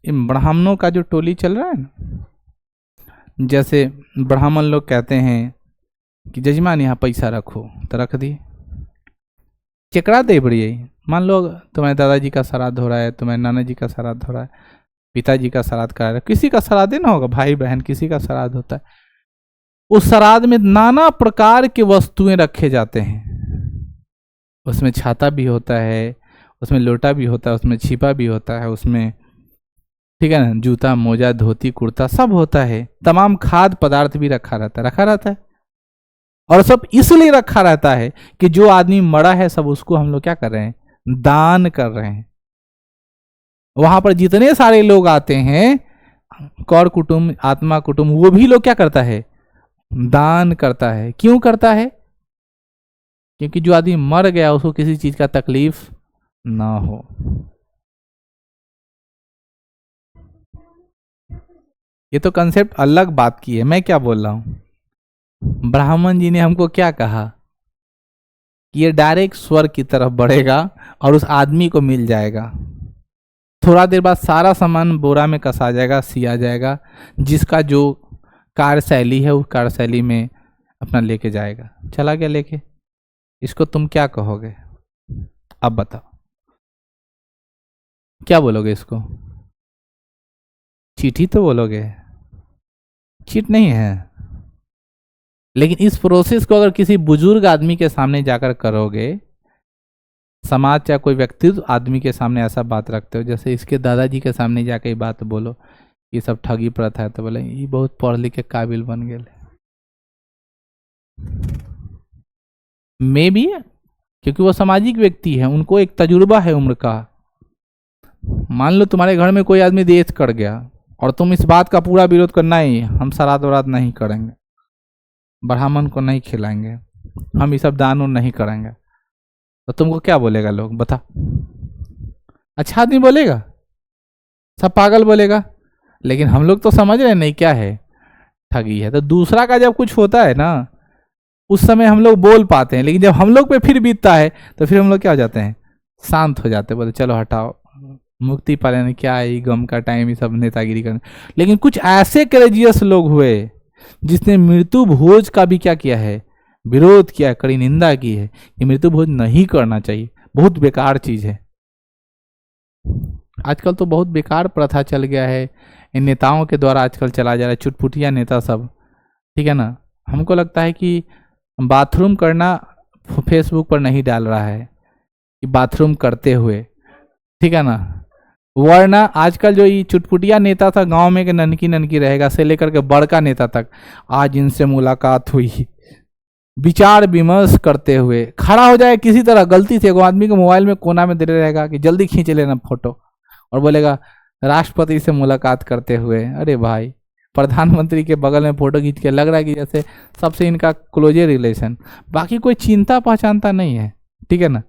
ब्राह्मणों का जो टोली चल रहा है ना, जैसे ब्राह्मण लोग कहते हैं कि जजमान यहाँ पैसा रखो, तो रख दी, चेकड़ा दे बड़ी। मान लो तुम्हारे दादाजी का श्राद्ध हो रहा है, तुम्हारे नाना जी का श्राद्ध हो रहा है, पिताजी का श्राद्ध करा रहा है, किसी का श्राद्ध ना होगा, भाई बहन किसी का श्राद्ध होता है, उस श्राद्ध में नाना प्रकार के वस्तुएं रखे जाते हैं। उसमें छाता भी होता है, उसमें लोटा भी होता है, उसमें छिपा भी होता है, उसमें ठीक है ना, जूता मोजा धोती कुर्ता सब होता है, तमाम खाद्य पदार्थ भी रखा रहता है। और सब इसलिए रखा रहता है कि जो आदमी मरा है सब उसको हम लोग क्या कर रहे हैं, दान कर रहे हैं। वहां पर जितने सारे लोग आते हैं, कौर कुटुंब आत्मा कुटुंब, वो भी लोग क्या करता है, दान करता है। क्यों करता है, क्योंकि जो आदमी मर गया उसको किसी चीज का तकलीफ ना हो। ये तो कंसेप्ट अलग बात की है, मैं क्या बोल रहा हूं। ब्राह्मण जी ने हमको क्या कहा कि ये डायरेक्ट स्वर्ग की तरफ बढ़ेगा और उस आदमी को मिल जाएगा। थोड़ा देर बाद सारा सामान बोरा में कसा जाएगा, सिया जाएगा, जिसका जो कार्यशैली है उस कार्यशैली में अपना लेके जाएगा। चला गया लेके, इसको तुम क्या कहोगे, अब बताओ क्या बोलोगे इसको? चीटी तो बोलोगे, चीट नहीं है। लेकिन इस प्रोसेस को अगर किसी बुजुर्ग आदमी के सामने जाकर करोगे, समाज या कोई व्यक्तित्व आदमी के सामने ऐसा बात रखते हो, जैसे इसके दादाजी के सामने जाकर ये बात बोलो ये सब ठगी प्रथा है, तो बोले ये बहुत पढ़ लिख के काबिल बन गए। मे भी क्योंकि वो सामाजिक व्यक्ति है, उनको एक तजुर्बा है उम्र का। मान लो तुम्हारे घर में कोई आदमी देश कर गया और तुम इस बात का पूरा विरोध करना ही, हम श्राद्ध वराद्ध नहीं करेंगे, ब्राह्मण को नहीं खिलाएंगे, हम ये सब दान नहीं करेंगे, तो तुमको क्या बोलेगा लोग, बता? अच्छा आदमी बोलेगा, सब पागल बोलेगा। लेकिन हम लोग तो समझ रहे नहीं क्या है, ठगी है। तो दूसरा का जब कुछ होता है ना, उस समय हम लोग बोल पाते हैं, लेकिन जब हम लोग पे फिर बीतता है तो फिर हम लोग क्या हो जाते हैं, शांत हो जाते हैं, बोले चलो हटाओ, मुक्ति पा लेने, क्या है गम का टाइम, ये सब नेतागिरी करने। लेकिन कुछ ऐसे करेजियस लोग हुए जिसने मृत्यु भोज का भी क्या किया है, विरोध किया, कड़ी निंदा की है कि मृत्यु भोज नहीं करना चाहिए, बहुत बेकार चीज है। आजकल तो बहुत बेकार प्रथा चल गया है, इन नेताओं के द्वारा आजकल चला जा रहा है, चुटपुटिया नेता सब, ठीक है ना। हमको लगता है कि बाथरूम करना फेसबुक पर नहीं डाल रहा है कि बाथरूम करते हुए, ठीक है ना, वरना आजकल जो ये चुटपुटिया नेता था गांव में के ननकी ननकी रहेगा से लेकर के बड़का नेता तक, आज इनसे मुलाकात हुई, विचार विमर्श करते हुए खड़ा हो जाए किसी तरह, गलती से एगो आदमी को मोबाइल में कोना में दे रहेगा कि जल्दी खींच लेना फोटो, और बोलेगा राष्ट्रपति से मुलाकात करते हुए। अरे भाई, प्रधानमंत्री के बगल में फोटो खींच के लग रहा है कि जैसे सबसे इनका क्लोजर रिलेशन, बाकी कोई चिंता पहचानता नहीं है, ठीक है ना।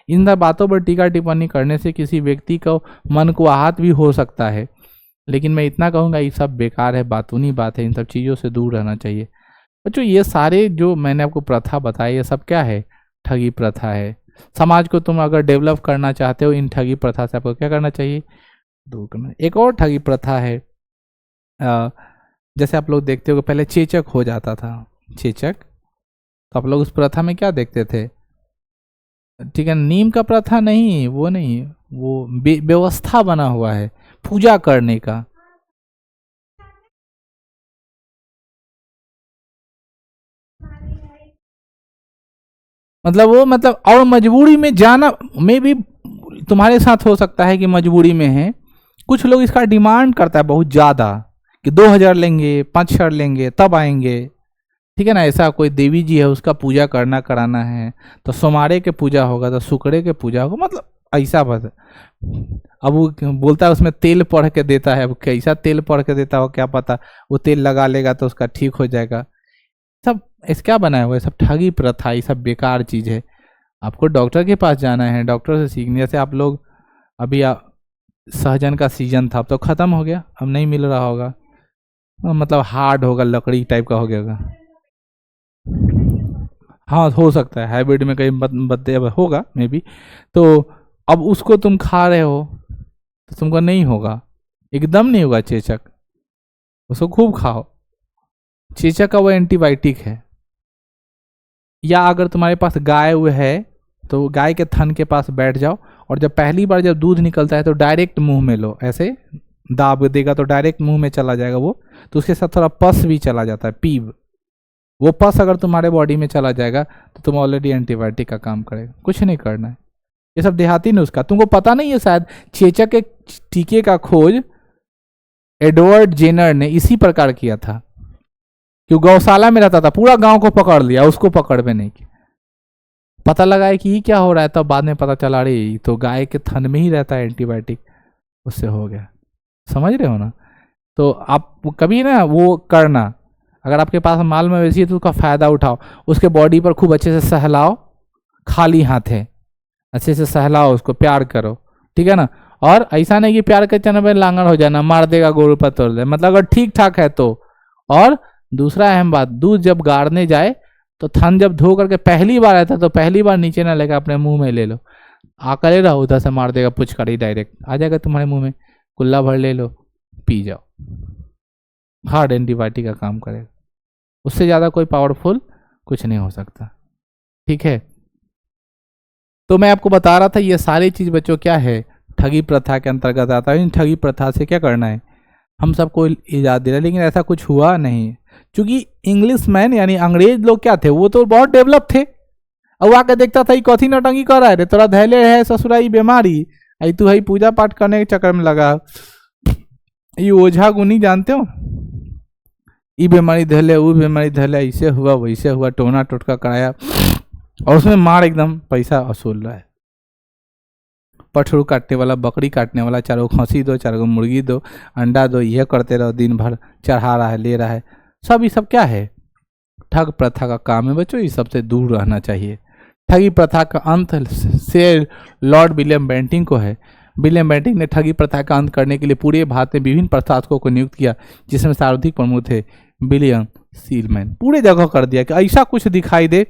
इन बातों पर टीका टिप्पणी करने से किसी व्यक्ति को मन को आहत भी हो सकता है, लेकिन मैं इतना कहूँगा ये सब बेकार है, बातूनी बात है, इन सब चीज़ों से दूर रहना चाहिए। बच्चों ये सारे जो मैंने आपको प्रथा बताई, ये सब क्या है, ठगी प्रथा है। समाज को तुम अगर डेवलप करना चाहते हो, इन ठगी प्रथा से आपको क्या करना चाहिए, दूर करना। एक और ठगी प्रथा है, जैसे आप लोग देखते हो पहले चेचक हो जाता था, चेचक, तो आप लोग उस प्रथा में क्या देखते थे, ठीक है, नीम का प्रथा नहीं, वो नहीं, वो व्यवस्था बना हुआ है पूजा करने का। मतलब वो मतलब और मजबूरी में जाना में भी तुम्हारे साथ हो सकता है कि मजबूरी में है, कुछ लोग इसका डिमांड करता है बहुत ज़्यादा कि 2000 लेंगे, 5000 लेंगे तब आएंगे, ठीक है ना। ऐसा कोई देवी जी है उसका पूजा करना कराना है तो सोमवारे के पूजा होगा तो शुक्रे के पूजा होगा, मतलब ऐसा बस। अब वो बोलता है उसमें तेल पढ़ के देता है, अब कैसा तेल पढ़ के देता हो क्या पता, वो तेल लगा लेगा तो उसका ठीक हो जाएगा। सब इस क्या बनाया हुआ है, सब ठगी प्रथा, ये सब बेकार चीज़ है। आपको डॉक्टर के पास जाना है, डॉक्टर से सीखने। जैसे आप लोग अभी सहजन का सीजन था, अब तो ख़त्म हो गया, अब नहीं मिल रहा होगा, मतलब हार्ड होगा, लकड़ी टाइप का हो गया होगा। हाँ हो सकता है हाइब्रिड में कहीं बदले होगा मे बी। तो अब उसको तुम खा रहे हो तो तुमको नहीं होगा, एकदम नहीं होगा चेचक, उसको खूब खाओ। चेचक का वो एंटीबायोटिक है। या अगर तुम्हारे पास गाय हुए है तो गाय के थन के पास बैठ जाओ और जब पहली बार जब दूध निकलता है तो डायरेक्ट मुंह में लो, ऐसे दाब देगा तो डायरेक्ट मुंह में चला जाएगा वो। तो उसके साथ थोड़ा पस भी चला जाता है, पीव। वो पस अगर तुम्हारे बॉडी में चला जाएगा तो तुम ऑलरेडी एंटीबायोटिक का काम करेगा, कुछ नहीं करना है। ये सब देहाती नुस्खा, तुमको पता नहीं है शायद। चेचक के टीके का खोज एडवर्ड जेनर ने इसी प्रकार किया था कि वो गौशाला में रहता था, पूरा गांव को पकड़ लिया, उसको पकड़ में नहीं किया। पता लगा है कि ये क्या हो रहा है, तब बाद में पता चला अरे तो गाय के थन में ही रहता है एंटीबायोटिक, उससे हो गया। समझ रहे हो ना। तो आप कभी ना वो करना, अगर आपके पास माल मवेशी है तो उसका फायदा उठाओ, उसके बॉडी पर खूब अच्छे से सहलाओ, खाली हाथ है अच्छे से सहलाओ, उसको प्यार करो, ठीक है ना। और ऐसा नहीं कि प्यार के चने में लांगड़ हो जाना, मार देगा गोरू पर तोड़ दे, मतलब अगर ठीक ठाक है तो। और दूसरा अहम बात, दूध जब गाड़ने जाए तो थन जब धो करके पहली बार आता तो पहली बार नीचे ना लेकर अपने मुंह में ले लो, आकर रहो, उधर से मार देगा पुचकारी, डायरेक्ट आ जाएगा तुम्हारे मुंह में, कुल्ला भर ले लो, पी जाओ, हार्ड एंटीबायोटिक का काम करेगा। उससे ज़्यादा कोई पावरफुल कुछ नहीं हो सकता, ठीक है। तो मैं आपको बता रहा था ये सारी चीज़ बच्चों क्या है, ठगी प्रथा के अंतर्गत आता है। इन ठगी प्रथा से क्या करना है, हम सबको इजाज़त दे रहे हैं, लेकिन ऐसा कुछ हुआ नहीं। क्योंकि इंग्लिश मैन यानी अंग्रेज लोग क्या थे, वो तो बहुत डेवलप थे। अब आके देखता था कथी नौटंकी कर रहा है रे, तोरा धैले है ससुराई बीमारी, आई तू है पूजा पाठ करने के चक्कर में लगा, ये ओझा गुनी जानते हो, ये बीमारी धैले, वो बीमारी धैले, ऐसे हुआ वैसे हुआ, टोना टोटका कराया, और उसमें मार एकदम पैसा वसूल रहा है। पठरू काटने वाला, बकरी काटने वाला, 4 गो खसी दो, 4 गो मुर्गी दो, अंडा दो, यह करते रहो दिन भर, चढ़ा रहा है, ले रहा है। सब ये सब क्या है, ठग प्रथा का काम है बच्चों, ये सबसे दूर रहना चाहिए। ठगी प्रथा का अंत से लॉर्ड विलियम बेंटिंग को है। विलियम बेंटिंग ने ठगी प्रथा का अंत करने के लिए पूरे भारत में विभिन्न प्रशासकों को नियुक्त किया, जिसमें सर्वाधिक प्रमुख थे विलियम सीलमैन। पूरे जगह कर दिया कि ऐसा कुछ दिखाई दे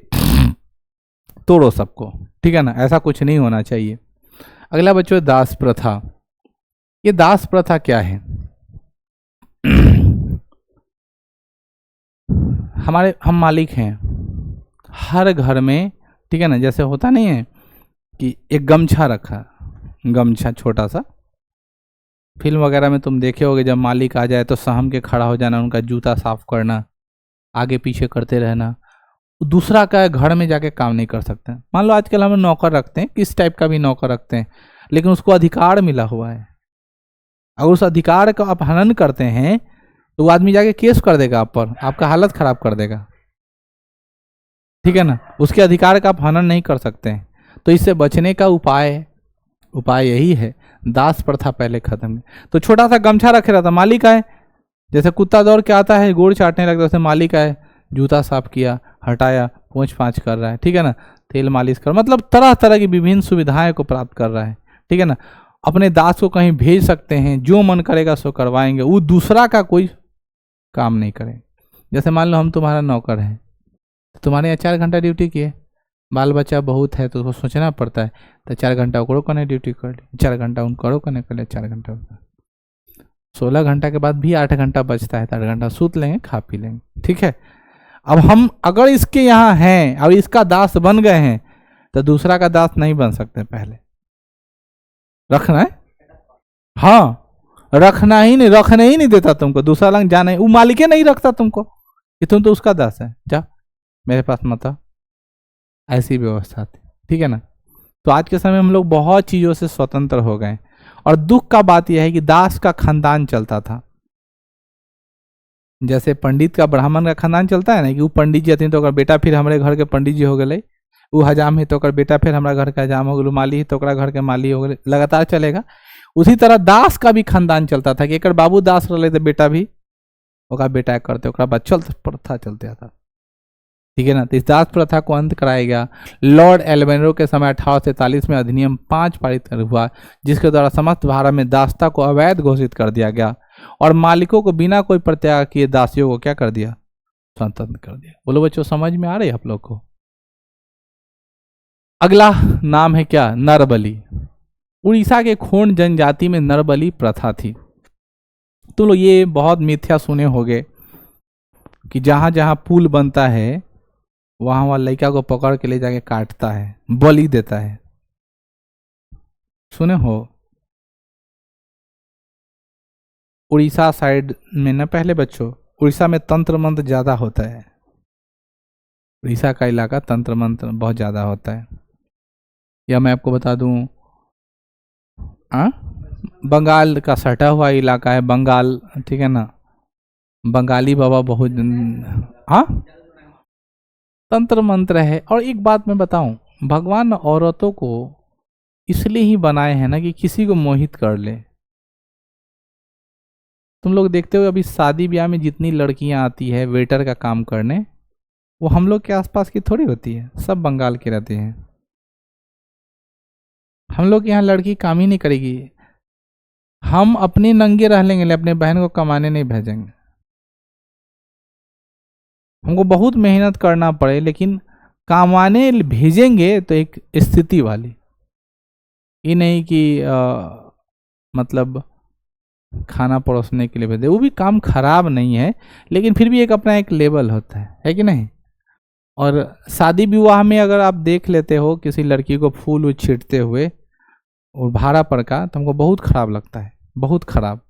तोड़ो सबको, ठीक है ना, ऐसा कुछ नहीं होना चाहिए। अगला बच्चों दास प्रथा। ये दास प्रथा क्या है, हम मालिक हैं हर घर में, ठीक है ना। जैसे होता नहीं है कि एक गमछा रखा, गमछा छोटा सा, फिल्म वगैरह में तुम देखे होगे, जब मालिक आ जाए तो सहम के खड़ा हो जाना, उनका जूता साफ करना, आगे पीछे करते रहना। दूसरा का घर में जाके काम नहीं कर सकते। मान लो आजकल हम नौकर रखते हैं, किस टाइप का भी नौकर रखते हैं, लेकिन उसको अधिकार मिला हुआ है। अगर उस अधिकार का आप हनन करते हैं तो वो आदमी जाके केस कर देगा आप पर, आपका हालत खराब कर देगा, ठीक है ना। उसके अधिकार का आप हनन नहीं कर सकते हैं। तो इससे बचने का उपाय यही है, दास प्रथा पहले खत्म। तो छोटा सा गमछा रखे रहता, मालिक आए, जैसे कुत्ता दौड़ के आता है गोड़ चाटने लगता है, वैसे मालिक आए, जूता साफ किया, हटाया, पोंछ पाँछ कर रहा है, ठीक है ना, तेल मालिश कर, मतलब तरह तरह की विभिन्न सुविधाएं को प्राप्त कर रहा है, ठीक है ना। अपने दास को कहीं भेज सकते हैं, जो मन करेगा सो करवाएंगे, वो दूसरा का कोई काम नहीं करें। जैसे मान लो हम तुम्हारा नौकर हैं, तो तुम्हारे यहाँ 4 घंटा ड्यूटी किए, बाल बच्चा बहुत है तो उसको सोचना पड़ता है, तो 4 घंटा ओकरो कने ड्यूटी कर ली, 4 घंटा उन करो कने कर ले, 4 घंटा 16 घंटा के बाद भी 8 घंटा बचता है, तो 8 घंटा सूत लेंगे, खा पी लेंगे, ठीक है। अब हम अगर इसके यहाँ हैं, अब इसका दास बन गए हैं, तो दूसरा का दास नहीं बन सकते। पहले रखना है, हाँ रखना ही नहीं, रखने ही नहीं देता तुमको, दूसरा लंग जाना, वो मालिक नहीं रखता तुमको कि तुम तो उसका दास है, जा मेरे पास मत आ, ऐसी व्यवस्था थी, ठीक है ना। तो आज के समय में हम लोग बहुत चीज़ों से स्वतंत्र हो गए, और दुख का बात यह है कि दास का खानदान चलता था। जैसे पंडित का ब्राह्मण का खानदान चलता है ना, कि वो पंडित जी हथिन तो ओकर बेटा फिर हमारे घर के पंडित जी हो गए, वो हजाम है तो ओकर बेटा फिर हमारा घर के हजाम हो गए, माली है तो ओकरा घर के माली हो गए, लगातार चलेगा। उसी तरह दास का भी खानदान चलता था कि एक बाबू दास रहे तो बेटा भी ओका बेटा करते, ओकरा बाद चलते प्रथा चलते था। ठीक है ना। तो इस दास प्रथा को अंत कराया गया लॉर्ड एल्बेरो के समय 1843 में अधिनियम 5 पारित हुआ, जिसके द्वारा समस्त भारत में दासता को अवैध घोषित कर दिया गया और मालिकों को बिना कोई प्रत्याग किए दासियों को क्या कर दिया, स्वतंत्र कर दिया। बोलो बच्चों, समझ में आ रही है आप लोग को? अगला नाम है क्या, नरबली। उड़ीसा के खोंड जनजाति में नरबली प्रथा थी। तो लोग ये बहुत मिथ्या सुने होंगे कि जहां जहां पुल बनता है वहां वहां लड़का को पकड़ के ले जाके काटता है, बलि देता है। सुने हो? उड़ीसा साइड में ना, पहले बच्चों, उड़ीसा में तंत्र मंत्र ज्यादा होता है। उड़ीसा का इलाका तंत्र मंत्र बहुत ज्यादा होता है। या मैं आपको बता दूं, बंगाल का सटा हुआ इलाका है बंगाल, ठीक है ना। बंगाली बाबा बहुत तंत्र मंत्र है। और एक बात मैं बताऊं, भगवान औरतों को इसलिए ही बनाए हैं ना कि किसी को मोहित कर ले। तुम लोग देखते हो अभी शादी ब्याह में जितनी लड़कियां आती है वेटर का काम करने, वो हम लोग के आसपास की थोड़ी होती है, सब बंगाल के रहते हैं। हम लोग यहाँ लड़की काम ही नहीं करेगी, हम अपने नंगे रह लेंगे, अपने बहन को कमाने नहीं भेजेंगे। हमको बहुत मेहनत करना पड़े लेकिन कमाने भेजेंगे तो एक स्थिति वाली, ये नहीं कि मतलब खाना परोसने के लिए भेजे। वो भी काम खराब नहीं है लेकिन फिर भी एक अपना एक लेवल होता है कि नहीं। और शादी विवाह में अगर आप देख लेते हो किसी लड़की को फूल छींटते हुए और भाड़ा पर का, तो हमको बहुत खराब लगता है, बहुत खराब।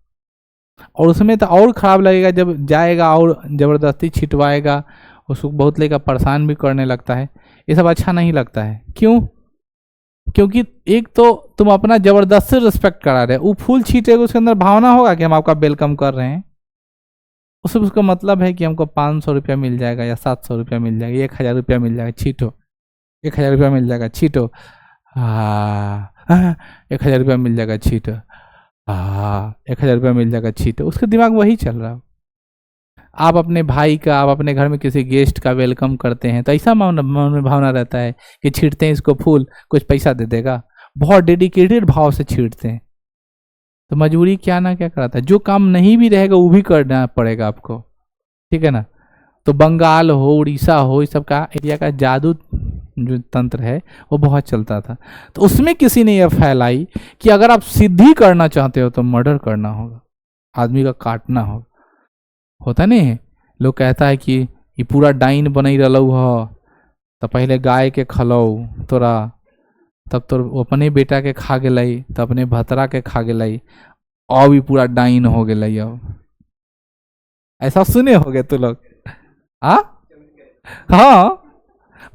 और उसमें तो और खराब लगेगा जब जाएगा और ज़बरदस्ती छिटवाएगा, उसको बहुत लेकर परेशान भी करने लगता है। ये सब अच्छा नहीं लगता है। क्यों? क्योंकि एक तो तुम अपना जबरदस्ती रिस्पेक्ट करा रहे हो। वो फूल छीटेगा, उसके अंदर भावना होगा कि हम आपका वेलकम कर रहे हैं। उसका मतलब है कि हमको 500 रुपया मिल जाएगा या 700 रुपया मिल जाएगा, 1000 रुपया मिल जाएगा, छीटो 1000 रुपया मिल जाएगा, छीटो 1000 रुपया मिल जाएगा, छीटो 1000 रुपया मिल जाएगा, छीटो। उसका दिमाग वही चल रहा है। आप अपने भाई का, आप अपने घर में किसी गेस्ट का वेलकम करते हैं तो ऐसा मन में भावना रहता है कि छींटते हैं इसको फूल, कुछ पैसा दे देगा। बहुत डेडिकेटेड भाव से छींटते हैं। तो मजबूरी क्या ना क्या कराता है, जो काम नहीं भी रहेगा वो भी करना पड़ेगा आपको, ठीक है ना। तो बंगाल हो, उड़ीसा हो, इस सब का एरिया का जादू जो तंत्र है वो बहुत चलता था। तो उसमें किसी ने यह फैलाई कि अगर आप सिद्धि करना चाहते हो तो मर्डर करना होगा, आदमी का काटना होगा। होता नहीं है, लोग कहता है कि ये पूरा डाइन बन रहू हो तो पहले गाय के खलौ तोरा, तब तो अपने बेटा के खा गई, तो अपने भतरा के खा गई, अब भी पूरा डाइन हो गई। अब ऐसा सुने हो गए तो लोग? हाँ,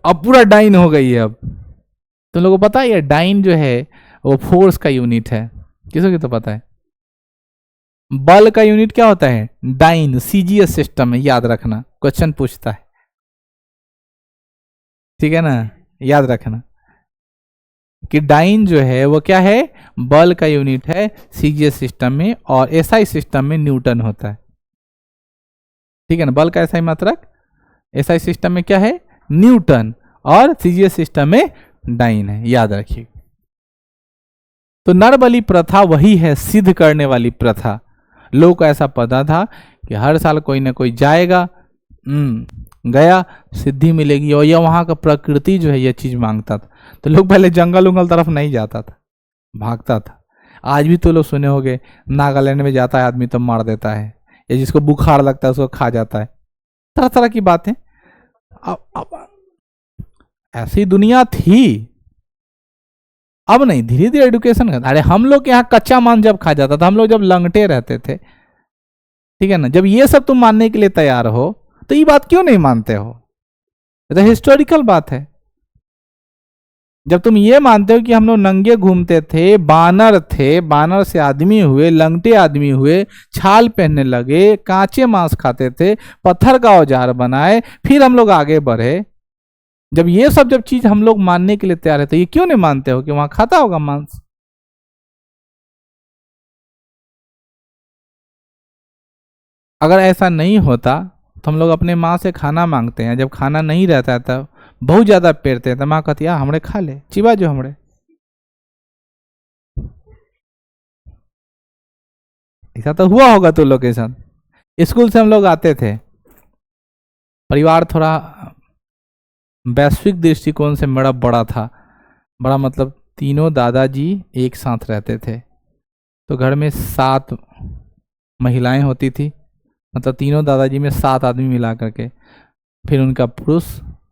अब पूरा डाइन हो गई है। अब तुम लोगों को पता है डाइन जो है वो फोर्स का यूनिट है, किसी को तो पता है। बल का यूनिट क्या होता है? डाइन। सीजीएस सिस्टम में याद रखना, क्वेश्चन पूछता है, ठीक है ना, याद रखना कि डाइन जो है वो क्या है, बल का यूनिट है सीजीएस सिस्टम में, और एसआई सिस्टम में न्यूटन होता है, ठीक है ना। बल का एसआई मात्रक, एसआई सिस्टम में क्या है, न्यूटन, और सीजीएस सिस्टम में डाइन है, याद रखिए। तो नरबली प्रथा वही है सिद्ध करने वाली प्रथा। लोग को ऐसा पता था कि हर साल कोई ना कोई जाएगा, गया, सिद्धि मिलेगी, और यह वहाँ का प्रकृति जो है यह चीज मांगता था। तो लोग पहले जंगल उंगल तरफ नहीं जाता था, भागता था। आज भी तो लोग सुने होंगे नागालैंड में जाता है आदमी तो मार देता है, या जिसको बुखार लगता है उसको खा जाता है, तरह तरह की बातें। अब ऐसी दुनिया थी, अब नहीं, धीरे धीरे एडुकेशन का। अरे हम लोग के यहाँ कच्चा मांस जब खा जाता था, हम लोग जब लंगटे रहते थे, ठीक है ना, जब ये सब तुम मानने के लिए तैयार हो तो ये बात क्यों नहीं मानते हो? ये तो हिस्टोरिकल बात है। जब तुम ये मानते हो कि हम लोग नंगे घूमते थे, बानर थे, बानर से आदमी हुए, लंगटे आदमी हुए, छाल पहनने लगे, कांचे मांस खाते थे, पत्थर का औजार बनाए, फिर हम लोग आगे बढ़े, जब चीज हम लोग मानने के लिए तैयार है, तो ये क्यों नहीं मानते हो कि वहां खाता होगा मांस? अगर ऐसा नहीं होता तो हम लोग अपने माँ से खाना मांगते हैं, जब खाना नहीं रहता है तब बहुत ज्यादा पेरते हैं, तो माँ कहती है हमरे खा ले, चिबा जो हमरे। ऐसा तो हुआ होगा तुम लोग के साथ। स्कूल से हम लोग आते थे, परिवार थोड़ा वैश्विक दृष्टिकोण से बड़ा बड़ा था, बड़ा मतलब तीनों दादाजी एक साथ रहते थे, तो घर में 7 महिलाएं होती थी, मतलब तीनों दादाजी में 7 आदमी मिला करके, फिर उनका पुरुष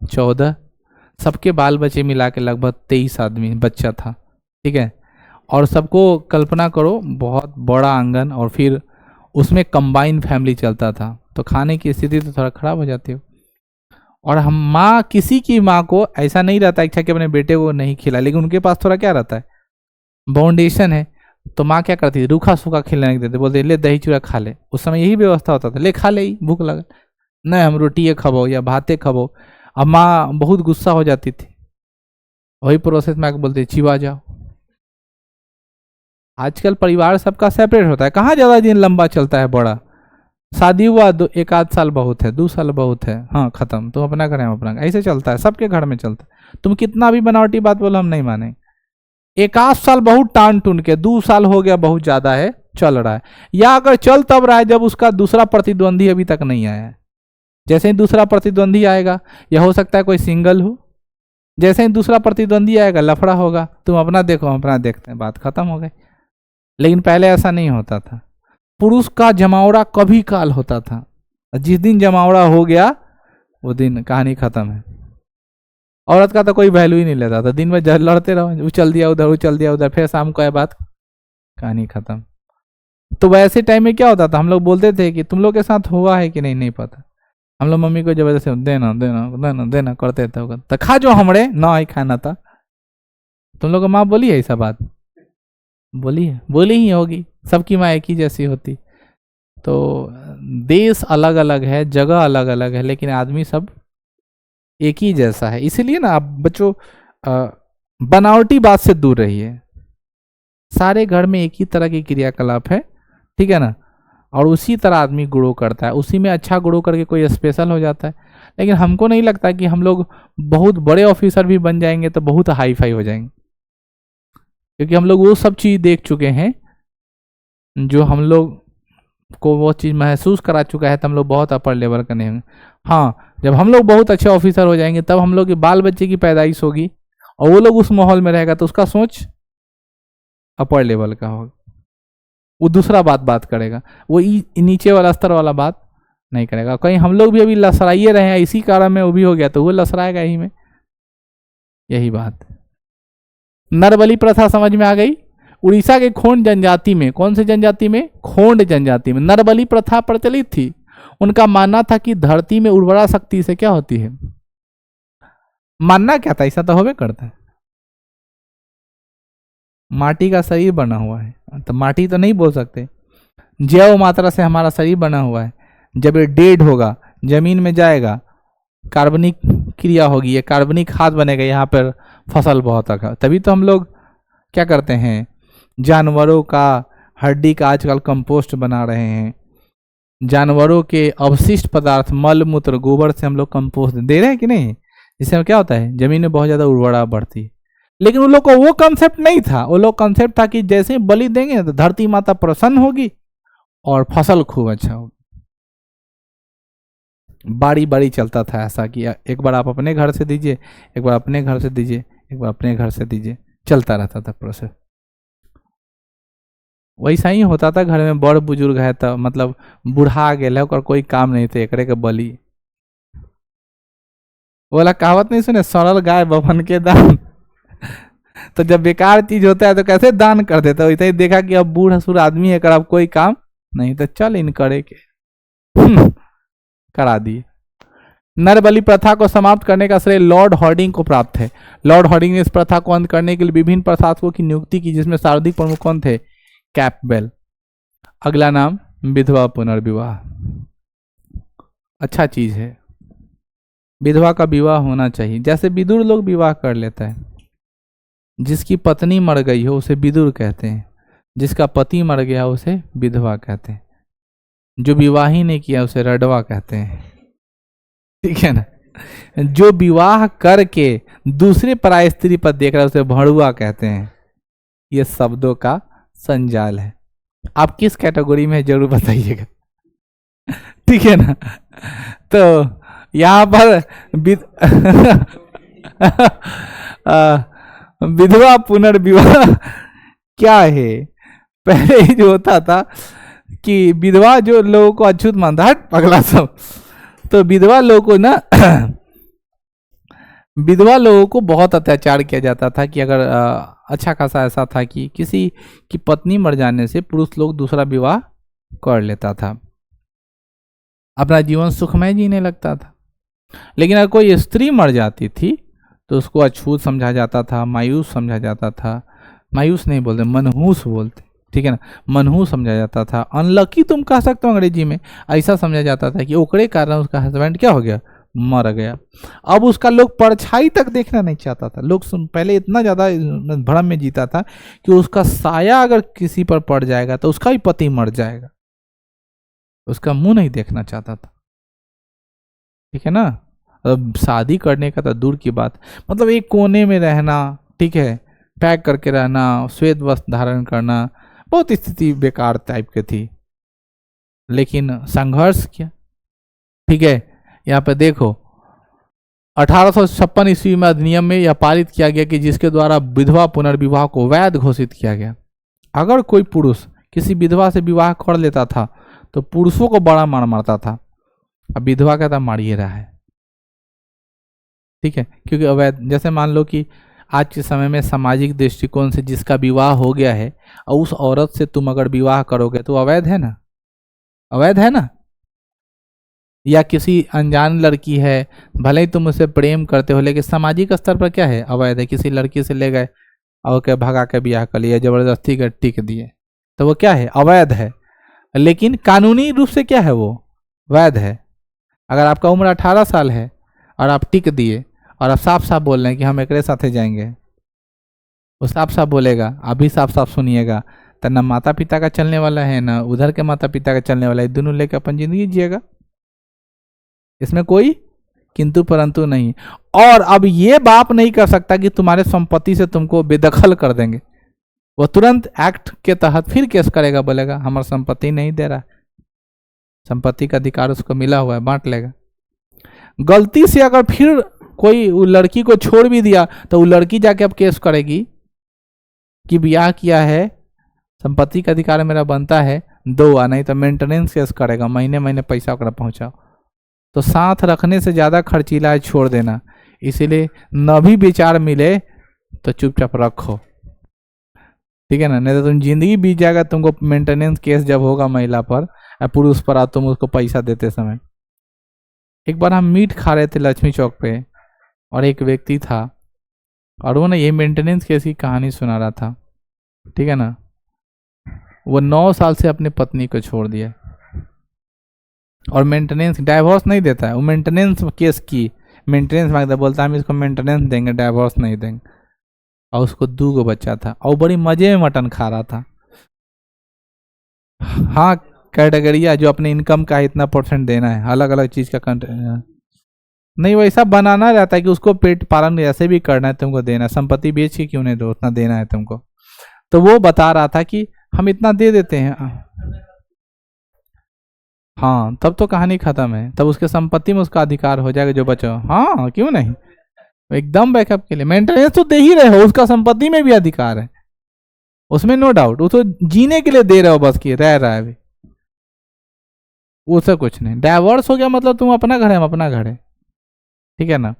14, सबके बाल बच्चे मिला के लगभग 23 आदमी बच्चा था, ठीक है। और सबको कल्पना करो बहुत बड़ा आंगन, और फिर उसमें कंबाइन फैमिली चलता था, तो खाने की स्थिति तो थोड़ा खराब हो जाती हो। और हम माँ, किसी की माँ को ऐसा नहीं रहता इच्छा कि अपने बेटे को नहीं खिला, लेकिन उनके पास थोड़ा क्या रहता है, बाउंडेशन है, तो माँ क्या करती थी, रूखा सूखा खिलाने देते, बोलते ले दही चूड़ा खा ले, उस समय यही व्यवस्था होता था, ले खा ले, भूख लगा नहीं हम रोटियाँ खबो या भाते खबो। अब माँ बहुत गुस्सा हो जाती थी, वही प्रोसेस में आके बोलती चिवा जाओ। आजकल परिवार सबका सेपरेट होता है, कहाँ ज्यादा दिन लंबा चलता है, बड़ा शादी हुआ 1 आध साल बहुत है, 2 साल बहुत है, हाँ खत्म, तुम अपना करें हम अपना, ऐसे चलता है, सबके घर में चलता है। तुम कितना भी बनावटी बात बोलो हम नहीं माने। 1 आध साल बहुत टान टून के, 2 साल हो गया बहुत ज्यादा है, चल रहा है, या अगर चल तब रहा है जब उसका दूसरा प्रतिद्वंदी अभी तक नहीं आया है। जैसे ही दूसरा प्रतिद्वंदी आएगा, या हो सकता है कोई सिंगल हो, जैसे ही दूसरा प्रतिद्वंदी आएगा लफड़ा होगा, तुम अपना देखो हम अपना देखते हैं, बात खत्म हो गई। लेकिन पहले ऐसा नहीं होता था, पुरुष का जमावड़ा कभी काल होता था, जिस दिन जमावड़ा हो गया वो दिन कहानी खत्म है। औरत का तो कोई वैल्यू ही नहीं लेता था, दिन में लड़ते रहो, उछल दिया उधर उछल दिया उधर, फिर शाम को आए बात, कहानी खत्म। तो वैसे टाइम में क्या होता था, हम लोग बोलते थे कि तुम लोग के साथ हुआ है कि नहीं, नहीं पता, हम लोग मम्मी को जबरदस्ती देना देना देना देना करते थे, तो खा जो हमरे ना ही खाना था। तुम लोग को माँ बोली है ऐसा बात, बोली है, बोली ही होगी, सबकी माँ एक ही जैसी होती। तो देश अलग अलग है, जगह अलग अलग है, लेकिन आदमी सब एक ही जैसा है। इसीलिए ना आप बच्चों बनावटी बात से दूर रहिए, सारे घर में एक ही तरह की क्रियाकलाप है, ठीक है ना, और उसी तरह आदमी ग्रो करता है, उसी में अच्छा ग्रो करके कोई स्पेशल हो जाता है। लेकिन हमको नहीं लगता कि हम लोग बहुत बड़े ऑफिसर भी बन जाएंगे तो बहुत हाई फाई हो जाएंगे, क्योंकि हम लोग वो सब चीज़ देख चुके हैं जो हम लोग को वो चीज़ महसूस करा चुका है, तो हम लोग बहुत अपर लेवल का नहीं होंगे। हाँ, जब हम लोग बहुत अच्छे ऑफिसर हो जाएंगे तब हम लोग के बाल बच्चे की पैदाइश होगी और वो लोग उस माहौल में रहेगा, तो उसका सोच अपर लेवल का होगा, वो दूसरा बात करेगा, वो नीचे वाला स्तर वाला बात नहीं करेगा। कहीं हम लोग भी अभी लसराइए रहे हैं, इसी कारण में वो भी हो गया तो वो लसराएगा ही में, यही बात। नरबली प्रथा समझ में आ गई। उड़ीसा के खोंड जनजाति में, कौन से जनजाति में, खोंड जनजाति में नरबली प्रथा प्रचलित थी। उनका मानना था कि धरती में उर्वरा शक्ति से क्या होती है, मानना क्या था, ऐसा तो होवे करता है, माटी का शरीर बना हुआ है, तो माटी तो नहीं बोल सकते, जैव मात्रा से हमारा शरीर बना हुआ है, जब ये डेड होगा जमीन में जाएगा, कार्बनिक क्रिया होगी, ये कार्बनिक खाद बनेगा, यहाँ पर फसल बहुत रखा, तभी तो हम लोग क्या करते हैं, जानवरों का हड्डी का आजकल कंपोस्ट बना रहे हैं, जानवरों के अवशिष्ट पदार्थ मल मूत्र गोबर से हम लोग कंपोस्ट दे रहे हैं कि नहीं, इससे क्या होता है, जमीन में बहुत ज़्यादा उर्वरा बढ़ती है। लेकिन उन लोग को वो कंसेप्ट नहीं था, वो लोग कंसेप्ट था कि जैसे बलि देंगे तो धरती माता प्रसन्न होगी और फसल खूब अच्छा होगी। बारी बारी चलता था ऐसा कि एक बार आप अपने घर से दीजिए, एक बार अपने घर से दीजिए, एक बार अपने घर से दीजिए, चलता रहता था प्रोसेस। वैसा ही होता था, घर में बड़ बुजुर्ग है तो मतलब बूढ़ा गया और कोई काम नहीं थे, एकरे के बलि, बोला कहावत नहीं सुने, सरल गाय बभन के दान तो जब बेकार चीज होता है तो कैसे दान कर देता, वैसे ही देखा कि अब बूढ़ा सूढ़ आदमी है, कर अब कोई काम नहीं, तो चल इन करे के करा दिए। नरबलि प्रथा को समाप्त करने का श्रेय लॉर्ड हॉर्डिंग को प्राप्त है। लॉर्ड हॉर्डिंग ने इस प्रथा को अंत करने के लिए विभिन्न प्रशासकों की नियुक्ति की, जिसमें सर्वाधिक प्रमुख कौन थे? कैंपबेल। अगला नाम विधवा पुनर्विवाह। अच्छा चीज है, विधवा का विवाह होना चाहिए। जैसे विदुर लोग विवाह कर लेता है, जिसकी पत्नी मर गई हो उसे विदुर कहते हैं, जिसका पति मर गया उसे विधवा कहते हैं, जो विवाह ही नहीं किया उसे रडवा कहते हैं, ठीक है ना। जो विवाह करके दूसरे पराय स्त्री पर देख रहा है उसे भड़ुआ कहते हैं। ये शब्दों का संजाल है। आप किस कैटेगरी में जरूर बताइएगा, ठीक है ना। तो यहाँ पर विधवा पुनर्विवाह क्या है? पहले ही जो होता था कि विधवा जो लोगों को अछूत मानता, हट पगला सब, तो विधवा लोगों को ना विधवा लोगों को बहुत अत्याचार किया जाता था कि अगर अच्छा खासा ऐसा था कि किसी की पत्नी मर जाने से पुरुष लोग दूसरा विवाह कर लेता था, अपना जीवन सुखमय जीने लगता था। लेकिन अगर कोई स्त्री मर जाती थी तो उसको अछूत समझा जाता था, मायूस समझा जाता था। मायूस नहीं बोलते, मनहूस बोलते, ठीक है ना। मनहूस समझा जाता था, अनलकी तुम कह सकते हो अंग्रेजी में। ऐसा समझा जाता था कि ओकरे कारण उसका हस्बैंड क्या हो गया? मर गया। अब उसका लोग परछाई तक देखना नहीं चाहता था। लोग पहले इतना ज़्यादा भ्रम में जीता था कि उसका साया अगर किसी पर पड़ जाएगा तो उसका भी पति मर जाएगा, उसका मुंह नहीं देखना चाहता था, ठीक है ना। अब शादी करने का तो दूर की बात, मतलब एक कोने में रहना, ठीक है, पैक करके रहना, श्वेत वस्त्र धारण करना, बहुत स्थिति बेकार टाइप की थी। लेकिन संघर्ष किया, ठीक है। यहाँ पे देखो 1856 ईस्वी में अधिनियम में यह पारित किया गया कि जिसके द्वारा विधवा पुनर्विवाह को वैध घोषित किया गया। अगर कोई पुरुष किसी विधवा से विवाह कर लेता था तो पुरुषों को बड़ा मार मारता था। अब विधवा कहता मार ही रहा है, ठीक है, क्योंकि अवैध। जैसे मान लो कि आज के समय में सामाजिक दृष्टिकोण से जिसका विवाह हो गया है और उस औरत से तुम अगर विवाह करोगे तो अवैध है ना, अवैध है ना। या किसी अनजान लड़की है, भले ही तुम उसे प्रेम करते हो, लेकिन सामाजिक स्तर पर क्या है? अवैध है। किसी लड़की से ले गए और क्या भगा के ब्याह कर लिया, जबरदस्ती कर टिक दिए, तो वो क्या है? अवैध है। लेकिन कानूनी रूप से क्या है? वो वैध है। अगर आपका उम्र 18 साल है और आप टिक दिए और आप साफ साफ बोल रहे हैं कि हम एक साथ जाएंगे, वो साफ साफ बोलेगा, आप भी साफ साफ सुनिएगा, तो ना माता पिता का चलने वाला है ना उधर के माता पिता का चलने वाला है, दोनों लेकर अपन जिंदगी जिएगा, इसमें कोई किंतु परंतु नहीं। और अब ये बाप नहीं कर सकता कि तुम्हारे संपत्ति से तुमको बेदखल कर देंगे। वो तुरंत एक्ट के तहत फिर केस करेगा, बोलेगा हमारा संपत्ति नहीं दे रहा, संपत्ति का अधिकार उसको मिला हुआ है, बांट लेगा। गलती से अगर फिर कोई लड़की को छोड़ भी दिया तो वो लड़की जाके अब केस करेगी कि ब्याह किया है, संपत्ति का अधिकार मेरा बनता है, दो, नहीं तो मेंटेनेंस केस करेगा, महीने महीने पैसा ओकरा पहुंचाओ। तो साथ रखने से ज़्यादा खर्चीला है छोड़ देना। इसीलिए न भी विचार मिले तो चुपचाप रखो, ठीक है ना, नहीं तो तुम जिंदगी बीत जाएगा। तुमको मेंटेनेंस केस जब होगा महिला पर या पुरुष पर, तुम उसको पैसा देते समय। एक बार हम मीट खा रहे थे लक्ष्मी चौक पे और एक व्यक्ति था और वो ना ये मेंटेनेंस केस की कहानी सुना रहा था, ठीक है ना। वो 9 साल से अपनी पत्नी को छोड़ दिया और मेंटेनेंस, डाइवोर्स नहीं देता है वो, मेंटेनेंस केस की मेंटेनेंस मांगता, बोलता हम इसको मेंटेनेंस देंगे, डाइवोर्स नहीं देंगे। और उसको 2 बच्चा था और बड़ी मजे में मटन खा रहा था। हाँ, कैटेगरिया जो अपने इनकम का इतना % देना है, अलग अलग चीज का नहीं, वैसा बनाना रहता है कि उसको पेट पालन ऐसे भी करना है, तुमको देना है, संपत्ति बेच के क्यों नहीं दो, उतना देना है तुमको। तो वो बता रहा था कि हम इतना दे देते हैं। हाँ, तब तो कहानी खत्म है, तब उसके संपत्ति में उसका अधिकार हो जाएगा जो बचा। हाँ, क्यों नहीं, एकदम बैकअप के लिए मेंटेनेंस तो दे ही रहे हो, उसका संपत्ति में भी अधिकार है, उसमें नो डाउट। वो तो जीने के लिए दे रहे हो बस, कि रह रहा है अभी, उससे कुछ नहीं। डाइवोर्स हो गया मतलब तुम अपना घर है, हम अपना घर है, ठीक है ना।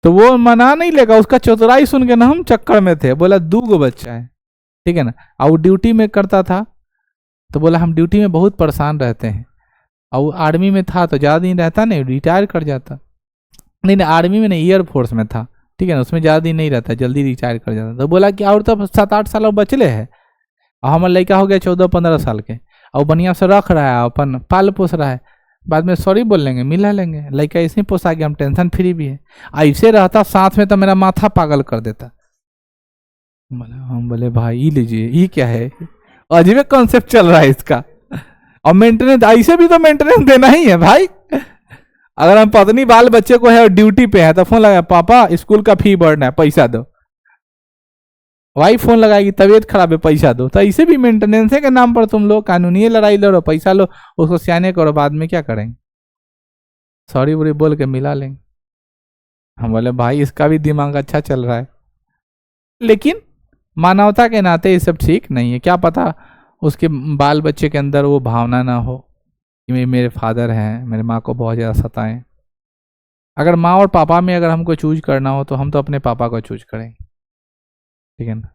तो वो मना नहीं लेगा, उसका चतुराई सुन के ना हम चक्कर में थे। बोला 2 बच्चा है, ठीक है ना, और ड्यूटी में करता था, तो बोला हम ड्यूटी में बहुत परेशान रहते हैं, और आर्मी में था तो ज़्यादा दिन रहता नहीं, रिटायर कर जाता। नहीं आर्मी में नहीं, एयरफोर्स में था, ठीक है ना, उसमें ज़्यादा दिन नहीं रहता, जल्दी रिटायर कर जाता। तो बोला कि और तो 7-8 साल बचले है, और हमारा लड़का हो गया 14-15 साल के, और बढ़िया से रख रहा है, अपन पाल पोस रहा है, बाद में सॉरी बोल लेंगे, मिला लेंगे, लड़का ऐसे ही पोसा गया, हम टेंशन फ्री भी है। ऐसे रहता साथ में तो मेरा माथा पागल कर देता। हम बोले भाई ये लीजिए, ये क्या है, अजीब कॉन्सेप्ट चल रहा है इसका। और मेंटेनेंस ऐसे भी तो मेंटेनेंस देना ही है भाई। अगर हम पत्नी बाल बच्चे को है और ड्यूटी पे है तो फोन लगाया, पापा स्कूल का फी बढ़ना है, पैसा दो। वाइफ फोन लगाएगी, तबीयत खराब है, पैसा दो। तो ऐसे भी मेंटेनेंस के नाम पर तुम लोग कानूनी लड़ाई लड़ो, पैसा लो, उसको सियाने करो, बाद में क्या करेंगे, सॉरी बुरी बोल के मिला लेंगे। हम बोले भाई इसका भी दिमाग अच्छा चल रहा है, लेकिन मानवता के नाते ये सब ठीक नहीं है। क्या पता उसके बाल बच्चे के अंदर वो भावना ना हो कि मेरे फादर हैं, मेरे माँ को बहुत ज़्यादा सताएं। अगर माँ और पापा में अगर हमको चूज करना हो तो हम तो अपने पापा को चूज करेंगे, ठीक है ना।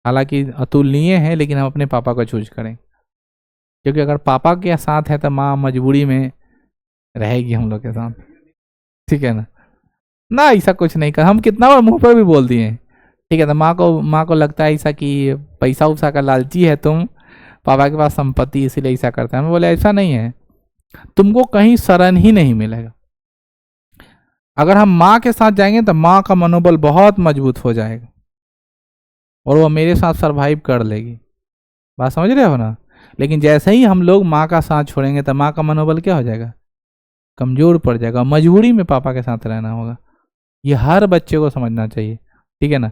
हालांकि अतुलनीय है, लेकिन हम अपने पापा को चूज करें, क्योंकि अगर पापा के साथ है तो माँ मजबूरी में रहेगी हम लोग के साथ, ठीक है ना। ना ऐसा कुछ नहीं कर, हम कितना बार मुंह पर भी बोल दिए, ठीक है ना। माँ को लगता है ऐसा कि पैसा उसा का लालची है तुम, पापा के पास संपत्ति इसीलिए ऐसा करता है। मैं बोले ऐसा नहीं है, तुमको कहीं शरण ही नहीं मिलेगा। अगर हम माँ के साथ जाएंगे तो माँ का मनोबल बहुत मजबूत हो जाएगा और वो मेरे साथ सरवाइव कर लेगी, बात समझ रहे हो ना। लेकिन जैसे ही हम लोग माँ का साथ छोड़ेंगे तो माँ का मनोबल क्या हो जाएगा, कमजोर पड़ जाएगा, मजबूरी में पापा के साथ रहना होगा। ये हर बच्चे को समझना चाहिए, ठीक है ना,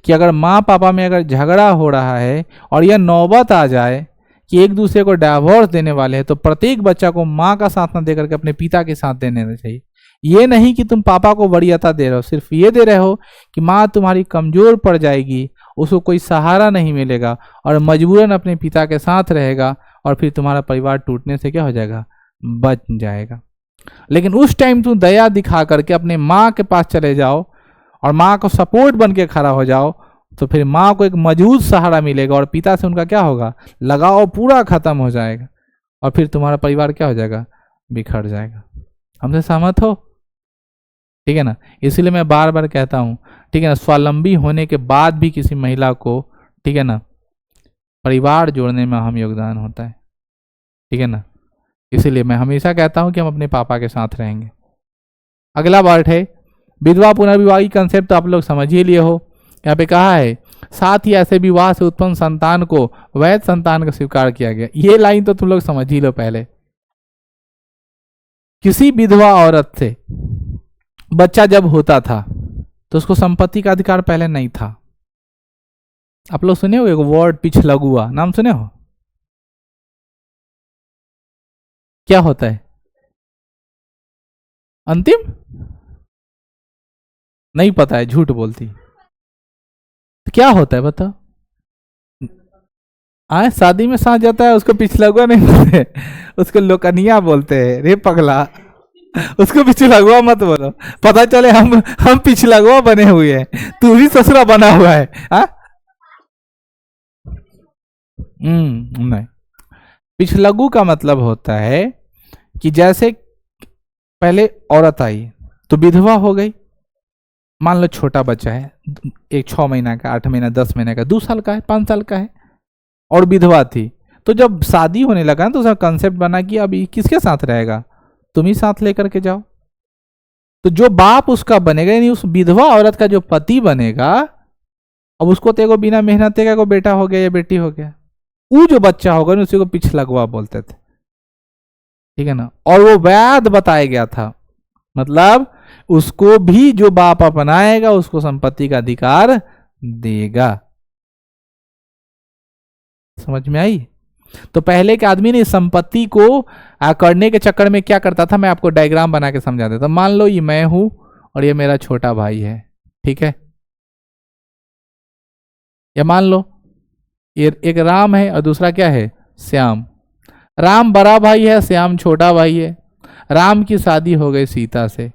कि अगर माँ पापा में अगर झगड़ा हो रहा है और यह नौबत आ जाए कि एक दूसरे को डाइवोर्स देने वाले हैं, तो प्रत्येक बच्चा को माँ का साथ ना दे करके अपने पिता के साथ देने चाहिए। ये नहीं कि तुम पापा को वरीयता दे रहे हो, सिर्फ ये दे रहे हो कि माँ तुम्हारी कमजोर पड़ जाएगी, उसको कोई सहारा नहीं मिलेगा और मजबूरन अपने पिता के साथ रहेगा, और फिर तुम्हारा परिवार टूटने से क्या हो जाएगा, बच जाएगा। लेकिन उस टाइम तुम दया दिखा करके अपने माँ के पास चले जाओ और माँ को सपोर्ट बन के खड़ा हो जाओ, तो फिर माँ को एक मजबूत सहारा मिलेगा और पिता से उनका क्या होगा, लगाव पूरा खत्म हो जाएगा, और फिर तुम्हारा परिवार क्या हो जाएगा, बिखर जाएगा। हमसे सहमत हो, ठीक है ना। इसीलिए मैं बार बार कहता हूँ, ठीक है ना, स्वावलंबी होने के बाद भी किसी महिला को, ठीक है ना, परिवार जोड़ने में अहम योगदान होता है, ठीक है ना। इसीलिए मैं हमेशा कहता हूँ कि हम अपने पापा के साथ रहेंगे। अगला पार्ट है विधवा पुनर्विवाह की कंसेप्ट, तो आप लोग समझ ही लिए हो। यहाँ पे कहा है साथ ही ऐसे विवाह से उत्पन्न संतान को वैध संतान का स्वीकार किया गया। ये लाइन तो तुम लोग समझ ही लो। पहले किसी विधवा औरत से बच्चा जब होता था तो उसको संपत्ति का अधिकार पहले नहीं था। आप लोग सुने हो एक वर्ड पिछलगुआ, नाम सुने हो, क्या होता है, अंतिम नहीं पता है, झूठ बोलती, तो क्या होता है बताओ। आए शादी में साथ जाता है उसको पिछलगुआ नहीं बोलते, उसको लोकनिया बोलते हैं। रे पगला, उसको पिछलगुआ मत बोलो, पता चले हम पिछलगुआ बने हुए हैं, तू भी ससुरा बना हुआ है। नहीं, पिछलगु का मतलब होता है कि जैसे पहले औरत आई तो विधवा हो गई, मान लो छोटा बच्चा है, एक 6 महीना का, 8 महीना, 10 महीने का, 2 साल का है, 5 साल का है, और विधवा थी। तो जब शादी होने लगा तो उसका कंसेप्ट बना कि अभी किसके साथ रहेगा, तुम ही साथ लेकर के जाओ। तो जो बाप उसका बनेगा, यानी उस विधवा औरत का जो पति बनेगा, अब उसको तो एगो बिना मेहनत का को बेटा हो गया या बेटी हो गया, वो जो बच्चा होगा उसी को पिछलगुआ बोलते थे, ठीक है ना। और वो वैध बताया गया था, मतलब उसको भी जो बाप अपनाएगा उसको संपत्ति का अधिकार देगा। समझ में आई। तो पहले के आदमी ने संपत्ति को करने के चक्कर में क्या करता था, मैं आपको डायग्राम बना के समझा देता। मान लो ये मैं हूं और ये मेरा छोटा भाई है, ठीक है, या मान लो ये एक राम है और दूसरा क्या है, श्याम। राम बड़ा भाई है, श्याम छोटा भाई है। राम की शादी हो गई सीता से,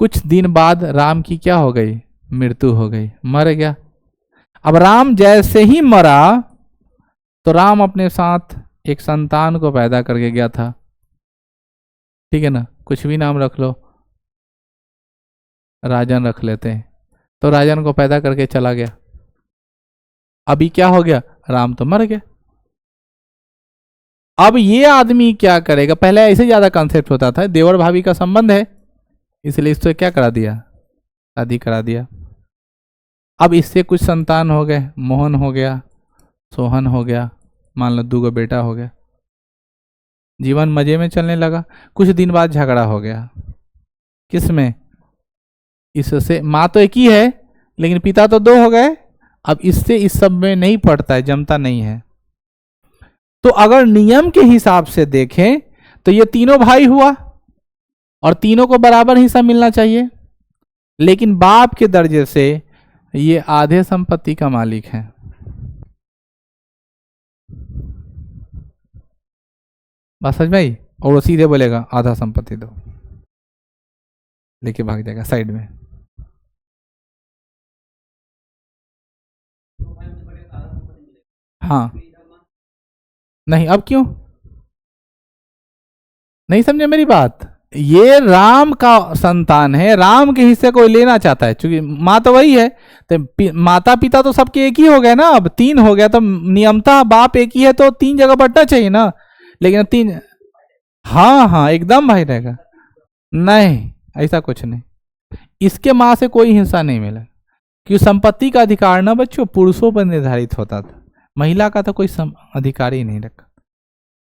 कुछ दिन बाद राम की क्या हो गई, मृत्यु हो गई, मर गया। अब राम जैसे ही मरा तो राम अपने साथ एक संतान को पैदा करके गया था, ठीक है ना, कुछ भी नाम रख लो, राजन रख लेते हैं, तो राजन को पैदा करके चला गया। अभी क्या हो गया, राम तो मर गया। अब ये आदमी क्या करेगा, पहले ऐसे ज्यादा कॉन्सेप्ट होता था, देवर भाभी का संबंध है इसलिए इससे क्या करा दिया, शादी करा दिया। अब इससे कुछ संतान हो गए, मोहन हो गया, सोहन हो गया, मान लो 2 बेटा हो गया, जीवन मजे में चलने लगा। कुछ दिन बाद झगड़ा हो गया, किसमें, इससे। माँ तो एक ही है लेकिन पिता तो 2 हो गए। अब इससे इस सब में नहीं पड़ता है, जमता नहीं है। तो अगर नियम के हिसाब से देखें तो ये तीनों भाई हुआ और तीनों को बराबर हिस्सा मिलना चाहिए, लेकिन बाप के दर्जे से ये आधे संपत्ति का मालिक है। बस समझ भाई, और वो सीधे बोलेगा आधा संपत्ति दो, लेके भाग जाएगा साइड में। हाँ नहीं, अब क्यों नहीं समझे मेरी बात, ये राम का संतान है, राम के हिस्से को लेना चाहता है, क्योंकि माँ तो वही है, तो माता पिता तो सबके एक ही हो गए ना, अब 3 हो गया तो नियमता बाप एक ही है तो 3 जगह बंटना चाहिए ना, लेकिन 3, हाँ हाँ एकदम भाई रहेगा। नहीं ऐसा कुछ नहीं, इसके माँ से कोई हिस्सा नहीं मिला, क्योंकि संपत्ति का अधिकार ना बच्चों पुरुषों पर निर्धारित होता था, महिला का तो कोई अधिकार ही नहीं रखा।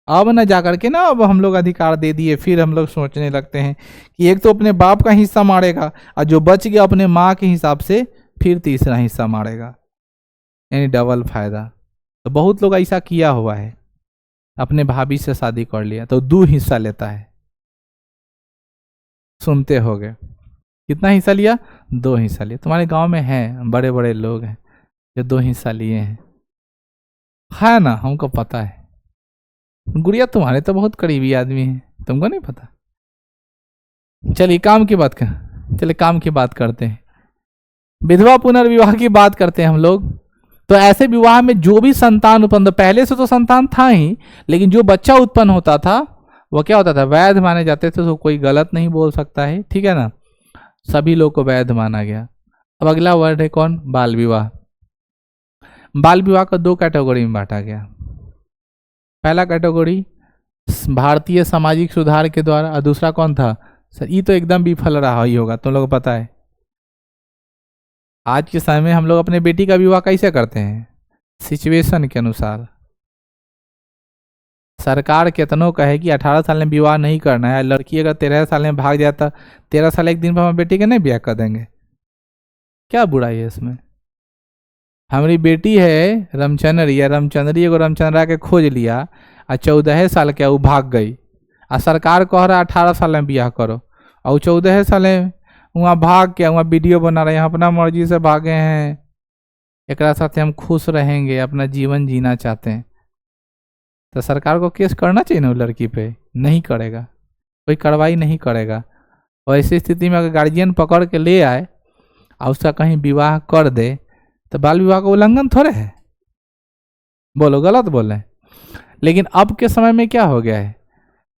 अब ना जाकर के ना अब हम लोग अधिकार दे दिए, फिर हम लोग सोचने लगते हैं कि एक तो अपने बाप का हिस्सा मारेगा और जो बच गया अपने माँ के हिसाब से फिर तीसरा हिस्सा मारेगा, यानी डबल फायदा। तो बहुत लोग ऐसा किया हुआ है, अपने भाभी से शादी कर लिया तो 2 हिस्सा लेता है, सुनते हो गए, कितना हिस्सा लिया, 2 हिस्सा लिया। तुम्हारे गांव में हैं बड़े बड़े लोग हैं जो 2 हिस्सा लिए हैं, है ना, हमको पता है। गुड़िया तुम्हारे तो बहुत करीबी आदमी है, तुमको नहीं पता। चलिए काम की बात कर, चलिए काम की बात करते हैं, विधवा पुनर्विवाह की बात करते हैं हम लोग। तो ऐसे विवाह में जो भी संतान उत्पन्न, पहले से तो संतान था ही, लेकिन जो बच्चा उत्पन्न होता था वो क्या होता था, वैध माने जाते थे, तो कोई गलत नहीं बोल सकता है, ठीक है ना, सभी लोग को वैध माना गया। अब अगला वर्ड है कौन, बाल विवाह। बाल विवाह को 2 कैटेगरी में बांटा गया। पहला कैटेगरी भारतीय सामाजिक सुधार के द्वारा, और दूसरा कौन था सर, ये तो एकदम विफल रहा ही होगा, तुम लोगों को पता है। आज के समय में हम लोग अपने बेटी का विवाह कैसे करते हैं, सिचुएशन के अनुसार। सरकार कितनों कहे कि 18 साल में विवाह नहीं करना है, लड़की अगर 13 साल में भाग जाता, 13 साल एक दिन पर हम बेटी के नहीं ब्याह कर देंगे, क्या बुराई है इसमें। हमारी बेटी है रामचंद्री, या रामचंद्री एगो रामचंद्रा के खोज लिया और 14 साल के वो भाग गई, और सरकार कह रहा 18 साल में ब्याह करो, और 14 साल में वहाँ भाग के वहाँ वीडियो बना रहे हैं, अपना मर्जी से भागे हैं, एक साथ हम खुश रहेंगे, अपना जीवन जीना चाहते हैं, तो सरकार को केस करना चाहिए ना लड़की पे, नहीं करेगा, कोई कार्रवाई नहीं करेगा। और ऐसी स्थिति में अगर गार्जियन पकड़ के ले आए और उसका कहीं विवाह कर दे तो बाल विवाह का उल्लंघन थोड़े है, बोलो गलत बोल रहे हैं। लेकिन अब के समय में क्या हो गया है,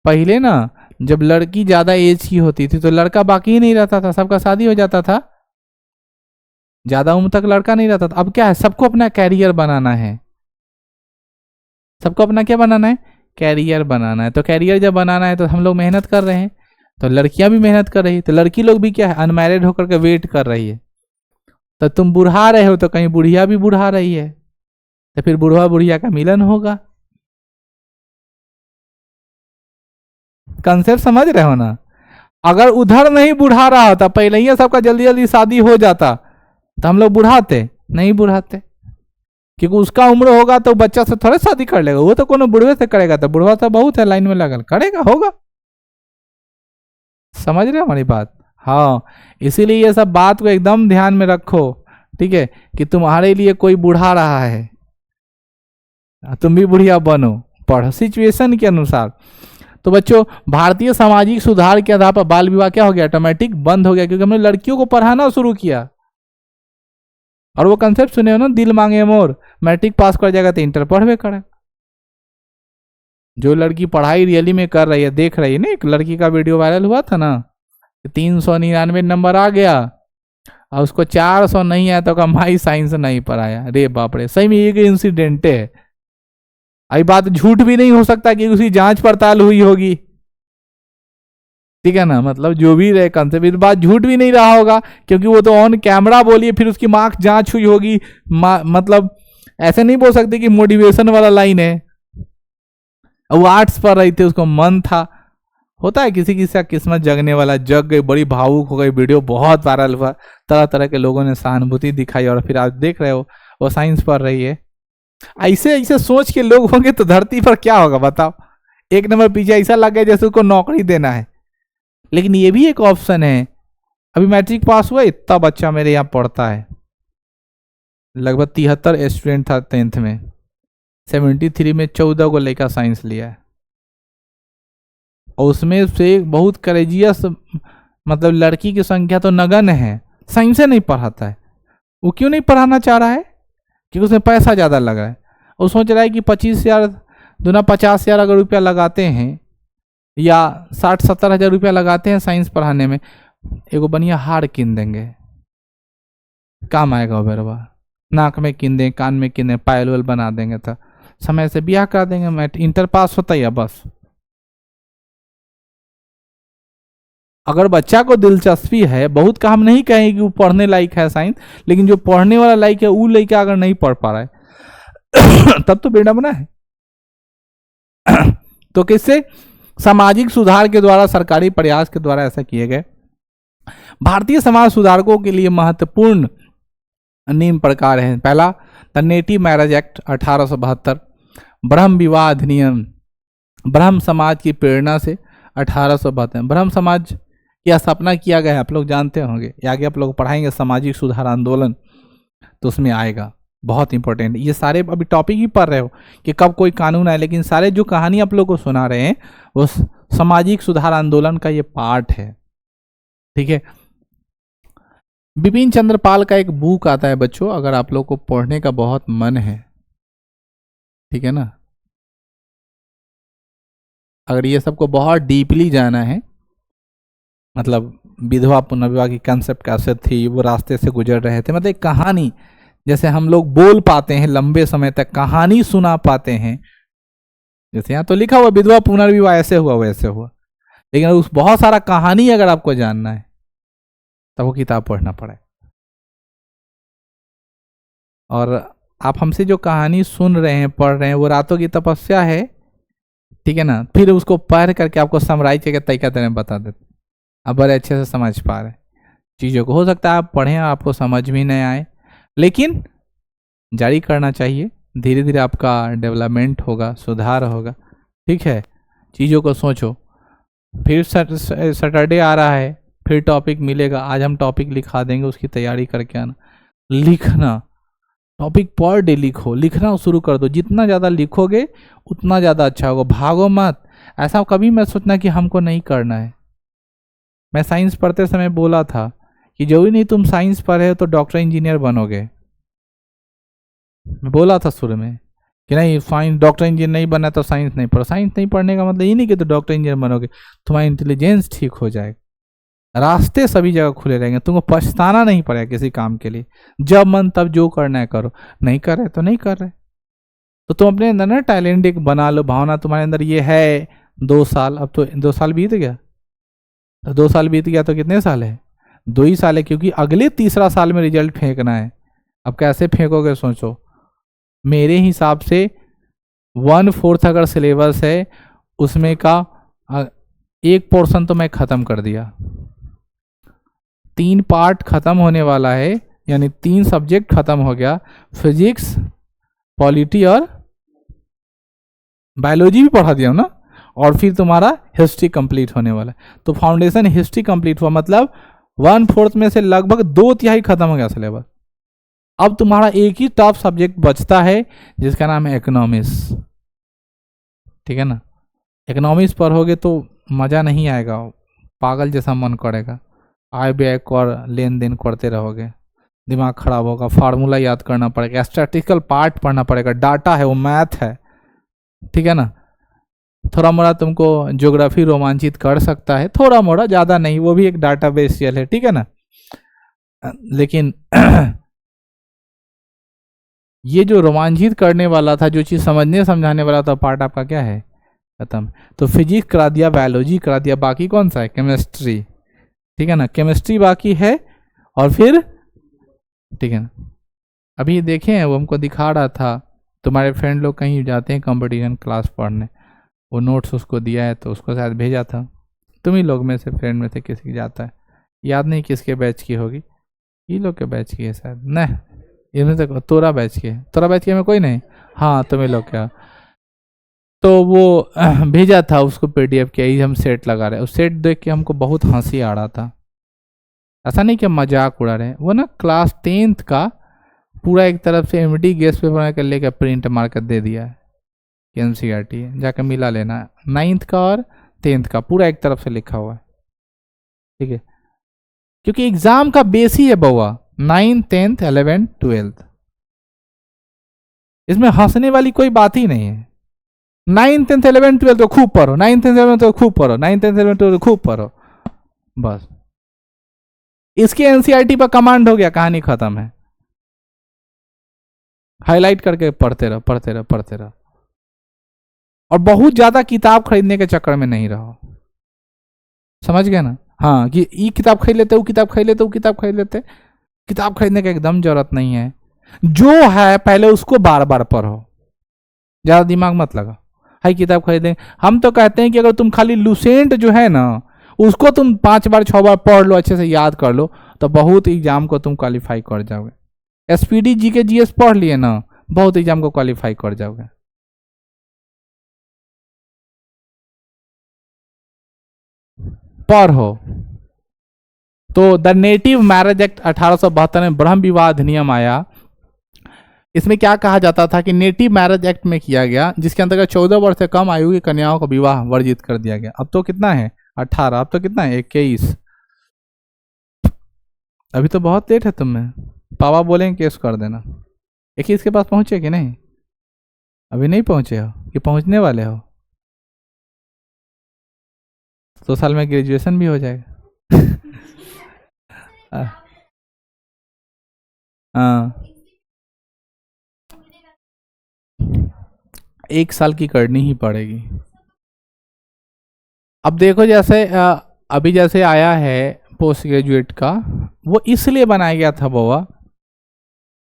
पहले ना जब लड़की ज्यादा एज की होती थी तो लड़का बाकी ही नहीं रहता था, सबका शादी हो जाता था, ज्यादा उम्र तक लड़का नहीं रहता था। अब क्या है, सबको अपना कैरियर बनाना है, सबको अपना क्या बनाना है, कैरियर बनाना है। तो कैरियर जब बनाना है तो हम लोग मेहनत कर रहे हैं, तो लड़कियां भी मेहनत कर रही है, तो लड़की लोग भी क्या है, अनमैरिड होकर के वेट कर रही है। तो तुम बुढ़ा रहे हो तो कहीं बुढ़िया भी बुढ़ा रही है, तो फिर बुढ़वा बुढ़िया का मिलन होगा। कंसेप्ट समझ रहे हो ना। अगर उधर नहीं बुढ़ा रहा होता, पहले ही सबका जल्दी जल्दी शादी हो जाता, तो हम लोग बुढ़ाते नहीं, बुढ़ाते, क्योंकि उसका उम्र होगा तो बच्चा से थोड़े शादी कर लेगा, वो तो कोनो बुढ़वे से करेगा, तो बुढ़वा तो बहुत है लाइन में लगल, करेगा, होगा। समझ रहे हो हमारी बात। हाँ, इसीलिए ये सब बात को एकदम ध्यान में रखो, ठीक है, कि तुम्हारे लिए कोई बुढ़ा रहा है, तुम भी बुढ़िया बनो, पढ़ो सिचुएशन के अनुसार। तो बच्चों, भारतीय सामाजिक सुधार के आधार पर बाल विवाह क्या हो गया, ऑटोमेटिक बंद हो गया, क्योंकि हमने लड़कियों को पढ़ाना शुरू किया। और वो कंसेप्ट सुने हो ना, दिल मांगे मोर, मैट्रिक पास कर जाएगा तो इंटर पढ़वे करेगा। जो लड़की पढ़ाई रियली में कर रही है, देख रही है ना, एक लड़की का वीडियो वायरल हुआ था ना, 399 नंबर आ गया और उसको 400 नहीं आया तो कहा भाई साइंस नहीं पढ़ाया। रे बाप रे, सही में ये इंसिडेंट है। अभी बात झूठ भी नहीं हो सकता कि उसकी जांच पड़ताल हुई होगी, ठीक है ना, मतलब जो भी रहे कंसेप्ट, बात झूठ भी नहीं रहा होगा क्योंकि वो तो ऑन कैमरा बोलिए, फिर उसकी मार्क्स जांच हुई होगी। मतलब ऐसे नहीं बोल सकते कि मोटिवेशन वाला लाइन है। वो आर्ट्स पढ़ रही थी, उसको मन था, होता है किसी किसी का किस्मत जगने वाला, जग गई, बड़ी भावुक हो गई, वीडियो बहुत वायरल हुआ, तरह तरह के लोगों ने सहानुभूति दिखाई और फिर आप देख रहे हो वो साइंस पढ़ रही है। ऐसे ऐसे सोच के लोग होंगे तो धरती पर क्या होगा बताओ। एक नंबर पीछे ऐसा लग गया जैसे उसको नौकरी देना है। लेकिन ये भी एक ऑप्शन है। अभी मैट्रिक पास हुआ, इतना बच्चा मेरे यहाँ पढ़ता है, लगभग 73 स्टूडेंट था 10th में, 73 में 14 को लेकर साइंस लिया है। और उसमें से बहुत करेजियस मतलब लड़की की संख्या तो नगण्य है, साइंस नहीं पढ़ाता है। वो क्यों नहीं पढ़ाना चाह रहा है? क्योंकि उसमें पैसा ज़्यादा लग रहा है। वो सोच रहा है कि 25,000 दूना 50,000 अगर रुपया लगाते हैं या 60-70 हज़ार रुपया लगाते हैं साइंस पढ़ाने में, एगो बढ़िया हार किन देंगे, काम आएगा वो बेरवा, नाक में किन दें, कान में किन दें, पायल वायल बना देंगे, तो समय से ब्याह कर देंगे। मैं इंटर पास होता ही है बस। अगर बच्चा को दिलचस्पी है, बहुत का हम नहीं कहेंगे कि वो पढ़ने लायक है साइंस, लेकिन जो पढ़ने वाला लायक है वो लड़का अगर नहीं पढ़ पा रहा है तब तो बेड़ा बना है। तो किससे? सामाजिक सुधार के द्वारा, सरकारी प्रयास के द्वारा ऐसा किए गए। भारतीय समाज सुधारकों के लिए महत्वपूर्ण नियम प्रकार हैं। पहला, द नेटिव मैरिज एक्ट 1872, ब्रह्म विवाह अधिनियम, ब्रह्म समाज की प्रेरणा से 1872 ब्रह्म समाज की स्थापना किया गया है, आप लोग जानते होंगे, आगे आप लोग पढ़ाएंगे सामाजिक सुधार आंदोलन तो उसमें आएगा, बहुत इंपॉर्टेंट। ये सारे अभी टॉपिक ही पढ़ रहे हो कि कब कोई कानून आए, लेकिन सारे जो कहानी आप लोग को सुना रहे हैं वो सामाजिक सुधार आंदोलन का ये पार्ट है, ठीक है। बिपिन चंद्र पाल का एक बुक आता है बच्चों, अगर आप लोग को पढ़ने का बहुत मन है, ठीक है ना, अगर ये सबको बहुत डीपली जाना है, मतलब विधवा पुनर्विवाह की कंसेप्ट कैसे थी, वो रास्ते से गुजर रहे थे, मतलब एक कहानी जैसे हम लोग बोल पाते हैं, लंबे समय तक कहानी सुना पाते हैं, जैसे यहाँ तो लिखा हुआ विधवा पुनर्विवाह ऐसे हुआ वैसे हुआ, लेकिन उस बहुत सारा कहानी अगर आपको जानना है तब वो किताब पढ़ना पड़े। और आप हमसे जो कहानी सुन रहे हैं, पढ़ रहे हैं, वो रातों की तपस्या है, ठीक है ना, फिर उसको पढ़ करके आपको समराइज करके तरीका तरह बता देते, आप बड़े अच्छे से समझ पा रहे चीज़ों को। हो सकता है आप पढ़ें आपको समझ भी नहीं आए, लेकिन जारी करना चाहिए, धीरे धीरे आपका डेवलपमेंट होगा, सुधार होगा, ठीक है। चीज़ों को सोचो। फिर सैटरडे आ रहा है, फिर टॉपिक मिलेगा, आज हम टॉपिक लिखा देंगे, उसकी तैयारी करके आना। लिखना, टॉपिक पर डे लिखो, लिखना शुरू कर दो, जितना ज़्यादा लिखोगे उतना ज़्यादा अच्छा होगा। भागो मत, ऐसा कभी मत सोचना कि हमको नहीं करना है। मैं साइंस पढ़ते समय बोला था कि जो भी नहीं तुम साइंस पढ़े हो तो डॉक्टर इंजीनियर बनोगे, मैं बोला था शुरू में कि नहीं साइंस डॉक्टर इंजीनियर नहीं बनना तो साइंस नहीं पढ़ो। साइंस नहीं पढ़ने का मतलब ये नहीं कि तो डॉक्टर इंजीनियर बनोगे, तुम्हारा इंटेलिजेंस ठीक हो जाएगा, रास्ते सभी जगह खुले रहेंगे, तुमको पछताना नहीं पड़ेगा किसी काम के लिए। जब मन तब जो करना है करो, नहीं कर रहे तो नहीं कर रहे, तो तुम अपने अंदर ना टैलेंट एक बना लो, भावना तुम्हारे अंदर ये है। 2 साल, अब तो 2 साल बीत गया, तो 2 साल बीत गया तो कितने साल है? 2 ही साल है, क्योंकि अगले तीसरा साल में रिजल्ट फेंकना है। अब कैसे फेंकोगे सोचो। मेरे हिसाब से 1/4 अगर सिलेबस है उसमें का 1 पोर्शन तो मैं ख़त्म कर दिया, 3 पार्ट ख़त्म होने वाला है, यानी 3 सब्जेक्ट ख़त्म हो गया, फिजिक्स, पॉलिटी और बायोलॉजी भी पढ़ा दिया ना, और फिर तुम्हारा हिस्ट्री कंप्लीट होने वाला है। तो फाउंडेशन हिस्ट्री कंप्लीट हुआ, मतलब 1/4 में से लगभग 2/3 खत्म हो गया सिलेबस। अब तुम्हारा एक ही टॉप सब्जेक्ट बचता है जिसका नाम है इकोनॉमिक्स, ठीक है ना। इकोनॉमिक्स पढ़ोगे तो मज़ा नहीं आएगा, पागल जैसा मन करेगा, आय व्यय कर लेन देन करते रहोगे, दिमाग खराब होगा, फार्मूला याद करना पड़ेगा, स्टैटिस्टिकल पार्ट पढ़ना पड़ेगा, डाटा है वो मैथ है, ठीक है ना। थोड़ा मोड़ा तुमको ज्योग्राफी रोमांचित कर सकता है, थोड़ा मोड़ा, ज़्यादा नहीं, वो भी एक डाटाबेस सेल है, ठीक है ना। लेकिन ये जो रोमांचित करने वाला था, जो चीज़ समझने समझाने वाला था, पार्ट आपका क्या है, खत्म। तो फिजिक्स करा दिया, बायोलॉजी करा दिया, बाकी कौन सा है, केमिस्ट्री, ठीक है ना, केमिस्ट्री बाकी है। और फिर ठीक है ना, अभी देखें वो हमको दिखा रहा था, तुम्हारे फ्रेंड लोग कहीं जाते हैं कंपटीशन क्लास पढ़ने, वो नोट्स उसको दिया है तो उसको शायद भेजा था, तुम ही लोग में से, फ्रेंड में से किसी की जाता है, याद नहीं किसके बैच की होगी, ये लोग के बैच की है शायद, नहीं इनमें से तोरा बैच की है, तोरा बैच की में कोई नहीं, हाँ तुम्हें लोग क्या। तो वो भेजा था उसको पीडीएफ के, हम सेट लगा रहे, उस सेट देख के हमको बहुत हंसी आ रहा था, ऐसा नहीं कि मजाक उड़ा रहे हैं, वो ना क्लास 10th का पूरा एक तरफ से एमडी गेस्ट पेपर बना कर लेकर प्रिंट मार कर दे दिया है कि एनसीईआरटी है, जाकर मिला लेना, 9th का और 10th का पूरा एक तरफ से लिखा हुआ है, ठीक है, क्योंकि एग्जाम का बेस ही है बउआ 9th 10th 11th 12th, इसमें हंसने वाली कोई बात ही नहीं है। 9th 10th 11th 12th तो खूब पढ़ो, 9th 10th 11th तो खूब पढ़ो, 9th 10th 11th 12th खूब पढ़ो, बस इसके एनसीईआरटी पर कमांड हो गया, कहानी खत्म है, हाईलाइट करके पढ़ते रहो पढ़ते रहो पढ़ते रहो, और बहुत ज्यादा किताब खरीदने के चक्कर में नहीं रहो, समझ गए ना। हाँ कि ये किताब खरीद लेते, वो किताब खरीद लेते, वो किताब खरीद लेते, किताब खरीदने की एकदम जरूरत नहीं है, जो है पहले उसको बार बार पढ़ो, ज्यादा दिमाग मत लगा, हाई किताब खरीदें। हम तो कहते हैं कि अगर तुम खाली लुसेंट जो है ना उसको तुम 5 बार 6 बार पढ़ लो, अच्छे से याद कर लो, तो बहुत एग्जाम को तुम क्वालिफाई कर जाओगे। एसपीडी जीके जीएस पढ़ लिए ना, बहुत एग्जाम को क्वालिफाई कर जाओगे। पढ़ो। तो द नेटिव मैरिज एक्ट 1872 में ब्रह्म विवाह अधिनियम आया, इसमें क्या कहा जाता था कि नेटिव मैरिज एक्ट में किया गया, जिसके अंतर्गत 14 वर्ष से कम आयु की कन्याओं का विवाह वर्जित कर दिया गया। अब तो कितना है 18, अब तो कितना है 21, अभी तो बहुत लेट है तुम में, पापा बोलेंगे केस कर देना। 21 के पास पहुंचे कि नहीं, अभी नहीं पहुंचे हो कि पहुंचने वाले हो, 2 साल में ग्रेजुएशन भी हो जाएगा। हाँ 1 साल की करनी ही पड़ेगी। अब देखो जैसे अभी जैसे आया है पोस्ट ग्रेजुएट का, वो इसलिए बनाया गया था बाबा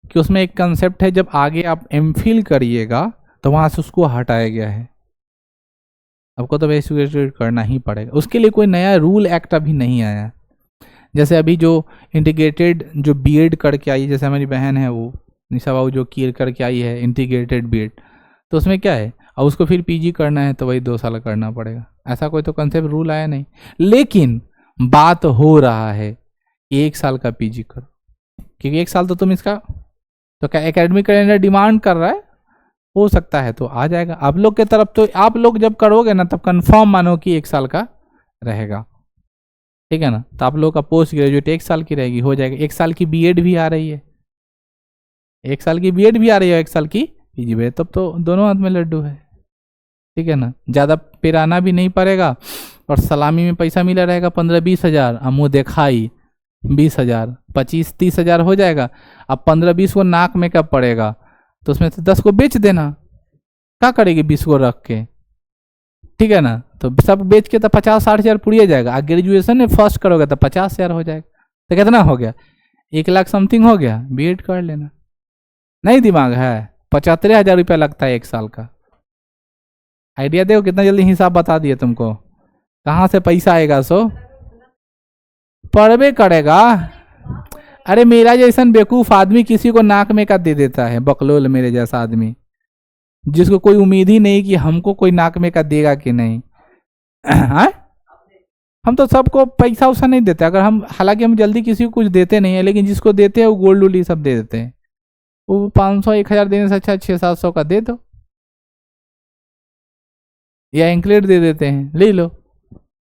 कि उसमें एक कंसेप्ट है, जब आगे आप एमफिल करिएगा तो वहां से उसको हटाया गया है, आपको तो पोस्ट ग्रेजुएट करना ही पड़ेगा, उसके लिए कोई नया रूल एक्ट अभी नहीं आया। जैसे अभी जो इंटीग्रेटेड जो बीएड करके आई है, जैसे हमारी बहन है वो निशा बाबू जो कियर करके आई है इंटीग्रेटेड बीएड, तो उसमें क्या है, और उसको फिर पीजी करना है तो वही 2 साल करना पड़ेगा, ऐसा कोई तो कंसेप्ट रूल आया नहीं, लेकिन बात हो रहा है कि 1 साल का पीजी करो, क्योंकि 1 साल तो तुम इसका तो क्या एकेडमिक कैलेंडर डिमांड कर रहा है, हो सकता है तो आ जाएगा आप लोग के तरफ। तो आप लोग जब करोगे ना तब कंफर्म मानो कि 1 साल का रहेगा, ठीक है ना। तो आप लोग का पोस्ट ग्रेजुएट 1 साल की रहेगी, हो जाएगा। 1 साल की बीएड भी आ रही है, 1 साल की बीएड भी आ रही है, 1 साल की पीजी भी, तब तो दोनों हाथ में लड्डू है, ठीक है ना। ज़्यादा पिराना भी नहीं पड़ेगा, और सलामी में पैसा मिला रहेगा 15-20 हज़ार, मुँह दिखाई 20 हज़ार, 25-30 हज़ार हो जाएगा। अब 15-20 को नाक में कब पड़ेगा, तो उसमें से 10 को बेच देना, क्या करेगी 20 को रख के, ठीक है ना। तो सब बेच के तो 50-60 हज़ार पुड़िया जाएगा, ग्रेजुएशन में फर्स्ट करोगे तो 50 हज़ार हो जाएगा, तो कितना हो गया 1 लाख समथिंग हो गया, बीएड कर लेना। नहीं दिमाग है, 75 हज़ार रुपया लगता है 1 साल का। आइडिया देखो कितना जल्दी हिसाब बता दिए तुमको, कहाँ से पैसा आएगा, सो पढ़वे करेगा। अरे मेरा जैसा बेवकूफ आदमी किसी को नाक में का दे देता है, बकलोल मेरे जैसा आदमी जिसको कोई उम्मीद ही नहीं कि हमको कोई नाक में का देगा कि नहीं। हाँ हम तो सबको पैसा उसा नहीं देते, अगर हम, हालांकि हम जल्दी किसी को कुछ देते नहीं है, लेकिन जिसको देते हैं वो गोल्ड उल्ड सब दे देते हैं। वो 500-1000 देने से अच्छा 600-700 का दे दो, या एंकलेट दे देते हैं, ले लो,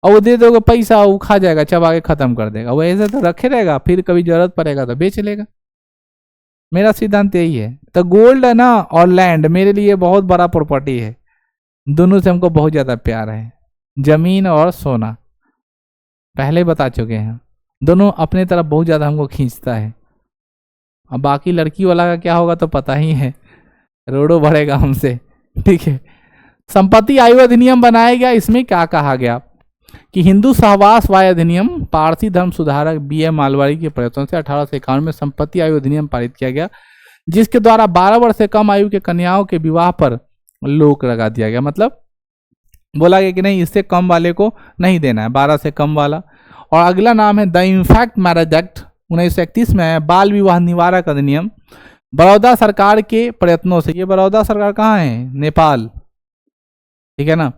और वो दे दोगे पैसा, वो खा जाएगा, चबा के खत्म कर देगा, वो ऐसे तो रखे रहेगा, फिर कभी जरूरत पड़ेगा तो बेच लेगा। मेरा सिद्धांत यही है। तो गोल्ड है ना और लैंड मेरे लिए बहुत बड़ा प्रॉपर्टी है, दोनों से हमको बहुत ज्यादा प्यार है, जमीन और सोना, पहले बता चुके हैं। दोनों अपने तरफ बहुत ज्यादा हमको खींचता है। अब बाकी लड़की वाला का क्या होगा तो पता ही है, रोडो बढ़ेगा हमसे, ठीक है। संपत्ति आयु अधिनियम बनाया गया, इसमें क्या कहा गया कि हिंदू सहवास वाय अधिनियम पारसी धर्म सुधारक BM मालवाड़ी के प्रयत्नों से 1851 में संपत्ति आयु अधिनियम पारित किया गया, जिसके द्वारा 12 वर्ष से कम आयु के कन्याओं के विवाह पर रोक लगा दिया गया। मतलब बोला गया कि नहीं, इससे कम वाले को नहीं देना है, 12 से कम वाला। और अगला नाम है द इनफैक्ट मैरिज एक्ट 1931 में आया। बाल विवाह निवारक अधिनियम बड़ौदा सरकार के प्रयत्नों से, ये बड़ौदा सरकार कहाँ है, नेपाल, ठीक है ना।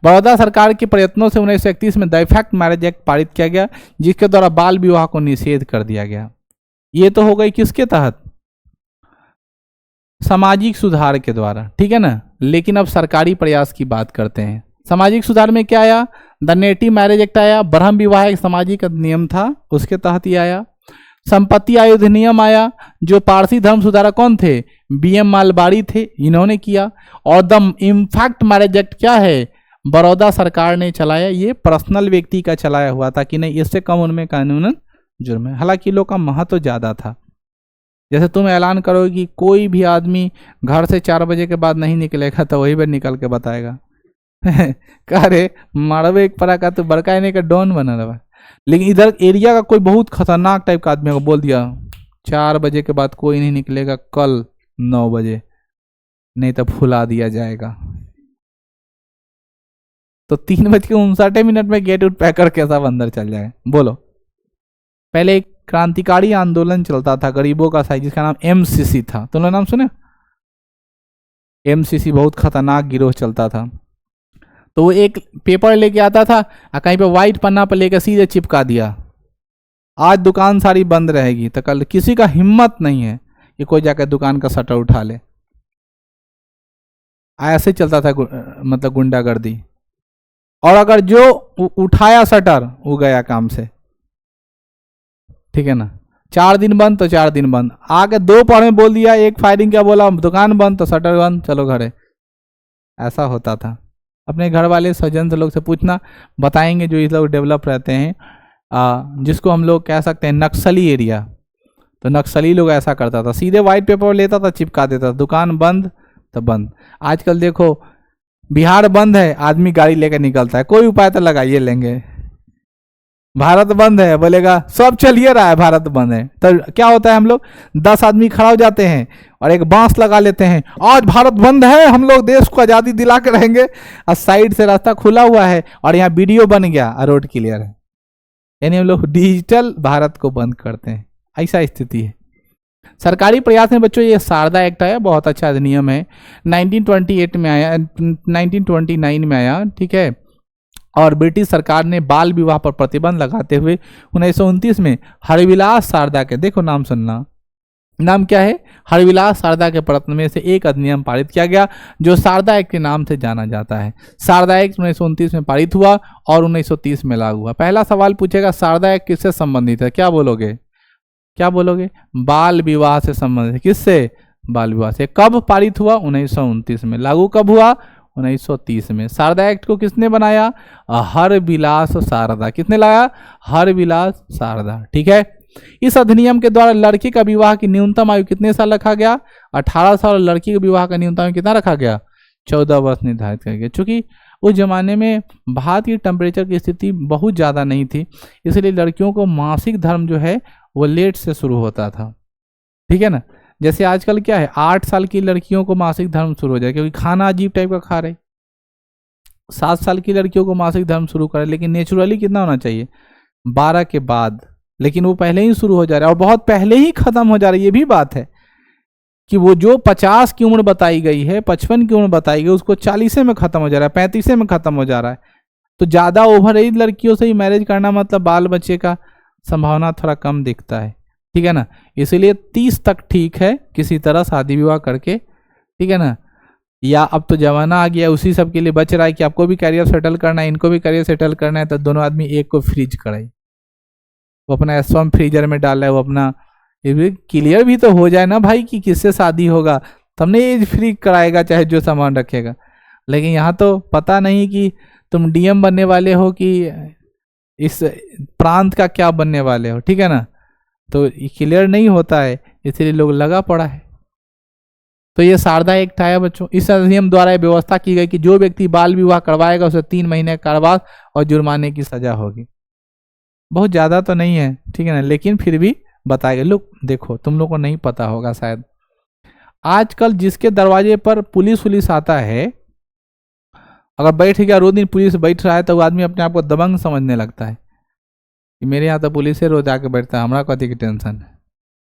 बड़ौदा सरकार के प्रयत्नों से 1931 में द इफेक्ट मैरिज एक्ट पारित किया गया, जिसके द्वारा बाल विवाह को निषेध कर दिया गया। ये तो हो गई किसके तहत, सामाजिक सुधार के द्वारा, ठीक है ना। लेकिन अब सरकारी प्रयास की बात करते हैं। सामाजिक सुधार में क्या आया, द नेटिव मैरिज एक्ट आया, ब्रह्म विवाह एक सामाजिक अधिनियम था, उसके तहत ही आया। संपत्ति आयु अधिनियम आया, जो पारसी धर्म सुधारक कौन थे, BM मालवाड़ी थे, इन्होंने किया। और द इनफैक्ट मैरिज एक्ट क्या है, बड़ौदा सरकार ने चलाया, ये पर्सनल व्यक्ति का चलाया हुआ था कि नहीं, इससे कम उनमें कानूनन जुर्म है। हालांकि लोग का महत्व ज्यादा था। जैसे तुम ऐलान करोगे कि कोई भी आदमी घर से 4 बजे के बाद नहीं निकलेगा, तो वही पर निकल के बताएगा कह रे मारवे एक परा का तो बड़का इन्हें का डॉन बना रहा। लेकिन इधर एरिया का कोई बहुत खतरनाक टाइप का आदमी को बोल दिया 4 बजे के बाद कोई नहीं निकलेगा, कल 9 बजे, नहीं तो फुला दिया जाएगा। तो 3:59 में गेट उठ पैकर के सब अंदर चल जाए। बोलो, पहले एक क्रांतिकारी आंदोलन चलता था गरीबों का साइज, जिसका नाम MCC था। तुमने नाम सुने, MCC बहुत खतरनाक गिरोह चलता था। तो वो एक पेपर लेके आता था, कहीं पे व्हाइट पन्ना पर लेकर सीधे चिपका दिया, आज दुकान सारी बंद रहेगी। तो कल किसी का हिम्मत नहीं है कि कोई जाकर दुकान का शटर उठा ले। ऐसे चलता था मतलब गुंडागर्दी। और अगर जो उठाया शटर वो गया काम से, ठीक है ना। 4 दिन बंद तो 4 दिन बंद, आगे 2 पहर में बोल दिया, एक फायरिंग क्या बोला, दुकान बंद तो शटर बंद, चलो घरे। ऐसा होता था। अपने घर वाले सज्जन से लोग से पूछना, बताएंगे जो इस लोग डेवलप रहते हैं, जिसको हम लोग कह सकते हैं नक्सली एरिया। तो नक्सली लोग ऐसा करता था, सीधे व्हाइट पेपर लेता था, चिपका देता था, दुकान बंद तो बंद। आजकल देखो बिहार बंद है, आदमी गाड़ी लेकर निकलता है, कोई उपाय तो लगाइए लेंगे। भारत बंद है, बोलेगा सब चलिए रहा है, भारत बंद है। तो क्या होता है, हम लोग 10 आदमी खड़ा हो जाते हैं और एक बांस लगा लेते हैं, आज भारत बंद है, हम लोग देश को आज़ादी दिला के रहेंगे। और साइड से रास्ता खुला हुआ है और यहाँ वीडियो बन गया और रोड क्लियर है। यानी हम लोग डिजिटल भारत को बंद करते हैं, ऐसा स्थिति है। सरकारी प्रयास में बच्चों ये शारदा एक्ट आया, बहुत अच्छा अधिनियम है, 1928 में आया, 1929 में आया, ठीक है। और ब्रिटिश सरकार ने बाल विवाह पर प्रतिबंध लगाते हुए 1929 में हरविलास शारदा के, देखो नाम सुनना, नाम क्या है, हरविलास शारदा के प्रयत्न में से एक अधिनियम पारित किया गया, जो शारदा एक्ट के नाम से जाना जाता है। शारदा एक्ट 1929 में पारित हुआ और 1930 में लागू हुआ। पहला सवाल पूछेगा, शारदा एक्ट किससे संबंधित है, क्या बोलोगे, क्या बोलोगे, बाल विवाह से संबंधित है। किससे, बाल विवाह से। कब पारित हुआ, 1929 में। लागू कब हुआ, 1930 में। शारदा एक्ट को किसने बनाया, हरविलास शारदा। किसने लाया, हरविलास शारदा, ठीक है। इस अधिनियम के द्वारा लड़की का विवाह की न्यूनतम आयु कितने साल रखा गया, 18 साल। लड़की के विवाह का न्यूनतम आयु कितना रखा गया, 14 वर्ष निर्धारित किया गया। चूंकि उस जमाने में भारत की टेम्परेचर की स्थिति बहुत ज़्यादा नहीं थी, इसलिए लड़कियों को मासिक धर्म जो है वो लेट से शुरू होता था, ठीक है ना। जैसे आजकल क्या है, 8 साल की लड़कियों को मासिक धर्म शुरू हो जाए, क्योंकि खाना अजीब टाइप का खा रहे। 7 साल की लड़कियों को मासिक धर्म शुरू करे, लेकिन नेचुरली कितना होना चाहिए, 12 के बाद। लेकिन वो पहले ही शुरू हो जा रहा है और बहुत पहले ही खत्म हो जा रहा है। ये भी बात है कि वो जो 50 की उम्र बताई गई है, 55 की उम्र बताई गई, उसको 40 में खत्म हो जा रहा है, 35 में खत्म हो जा रहा है। तो ज़्यादा ओवर एज लड़कियों से ही मैरिज करना मतलब बाल बच्चे का संभावना थोड़ा कम दिखता है, ठीक है ना। इसीलिए 30 तक ठीक है, किसी तरह शादी विवाह करके, ठीक है ना। या अब तो जमाना आ गया उसी सब के लिए बच रहा है कि आपको भी करियर सेटल करना है, इनको भी करियर सेटल करना है, तो दोनों आदमी एक को फ्रीज कराए, वो अपना स्वयं फ्रीजर में डाल है, वो अपना क्लियर भी तो हो जाए ना भाई कि किससे शादी होगा, तब नहीं एज फ्री कराएगा चाहे जो सामान रखेगा। लेकिन यहाँ तो पता नहीं कि तुम डीएम बनने वाले हो कि इस प्रांत का क्या बनने वाले हो, ठीक है ना। तो क्लियर नहीं होता है, इसलिए लोग लगा पड़ा है। तो ये शारदा एक्ट आया बच्चों। इस अधिनियम द्वारा व्यवस्था की गई कि जो व्यक्ति बाल विवाह करवाएगा उसे 3 महीने कारावास और जुर्माने की सजा होगी। बहुत ज्यादा तो नहीं है, ठीक है ना, लेकिन फिर भी बताएगा। लोग देखो, तुम लोग को नहीं पता होगा शायद, आजकल जिसके दरवाजे पर पुलिस आता है, अगर बैठ गया रोज दिन पुलिस बैठ रहा है तो वो आदमी अपने आप को दबंग समझने लगता है कि मेरे यहाँ तो पुलिस रोज आके बैठता है, हमारा कथी की टेंशन है।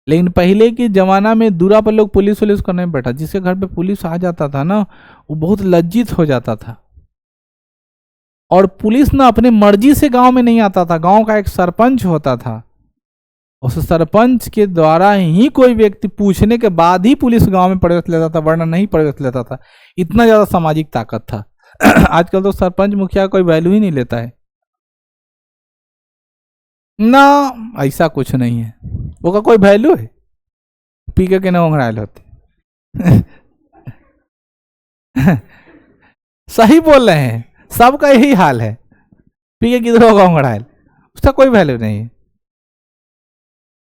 लेकिन पहले के जमाना में दूरा पर लोग पुलिस को नहीं बैठा, जिसके घर पे पुलिस आ जाता था ना वो बहुत लज्जित हो जाता था। और पुलिस ना अपने मर्जी से गांव में नहीं आता था, गांव का एक सरपंच होता था, उस सरपंच के द्वारा ही कोई व्यक्ति पूछने के बाद ही पुलिस गांव में प्रवेश लेता था, वरना नहीं प्रवेश लेता था। इतना ज्यादा सामाजिक ताकत था। आजकल तो सरपंच मुखिया कोई वैल्यू ही नहीं लेता है ना, ऐसा कुछ नहीं है, वो का कोई वैल्यू है, पी के ना उंगड़ायल होते। सही बोल रहे हैं, सबका यही हाल है, पी के किधर होगा उंगड़ायल, उसका कोई वैल्यू नहीं है।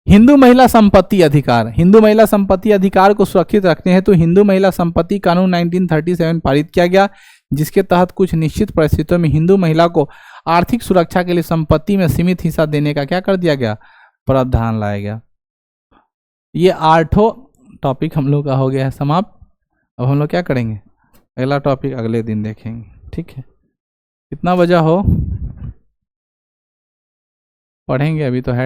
हिंदू महिला संपत्ति अधिकार, हिंदू महिला संपत्ति अधिकार को सुरक्षित रखने हेतु हिंदू महिला संपत्ति कानून 1937 पारित किया गया, जिसके तहत कुछ निश्चित परिस्थितियों में हिंदू महिला को आर्थिक सुरक्षा के लिए संपत्ति में सीमित हिस्सा देने का क्या कर दिया गया, प्रावधान लाया गया। ये 8 टॉपिक हम लोग का हो गया है समाप्त। अब हम लोग क्या करेंगे, अगला टॉपिक अगले दिन देखेंगे, ठीक है। कितना बजा हो, पढ़ेंगे अभी तो है।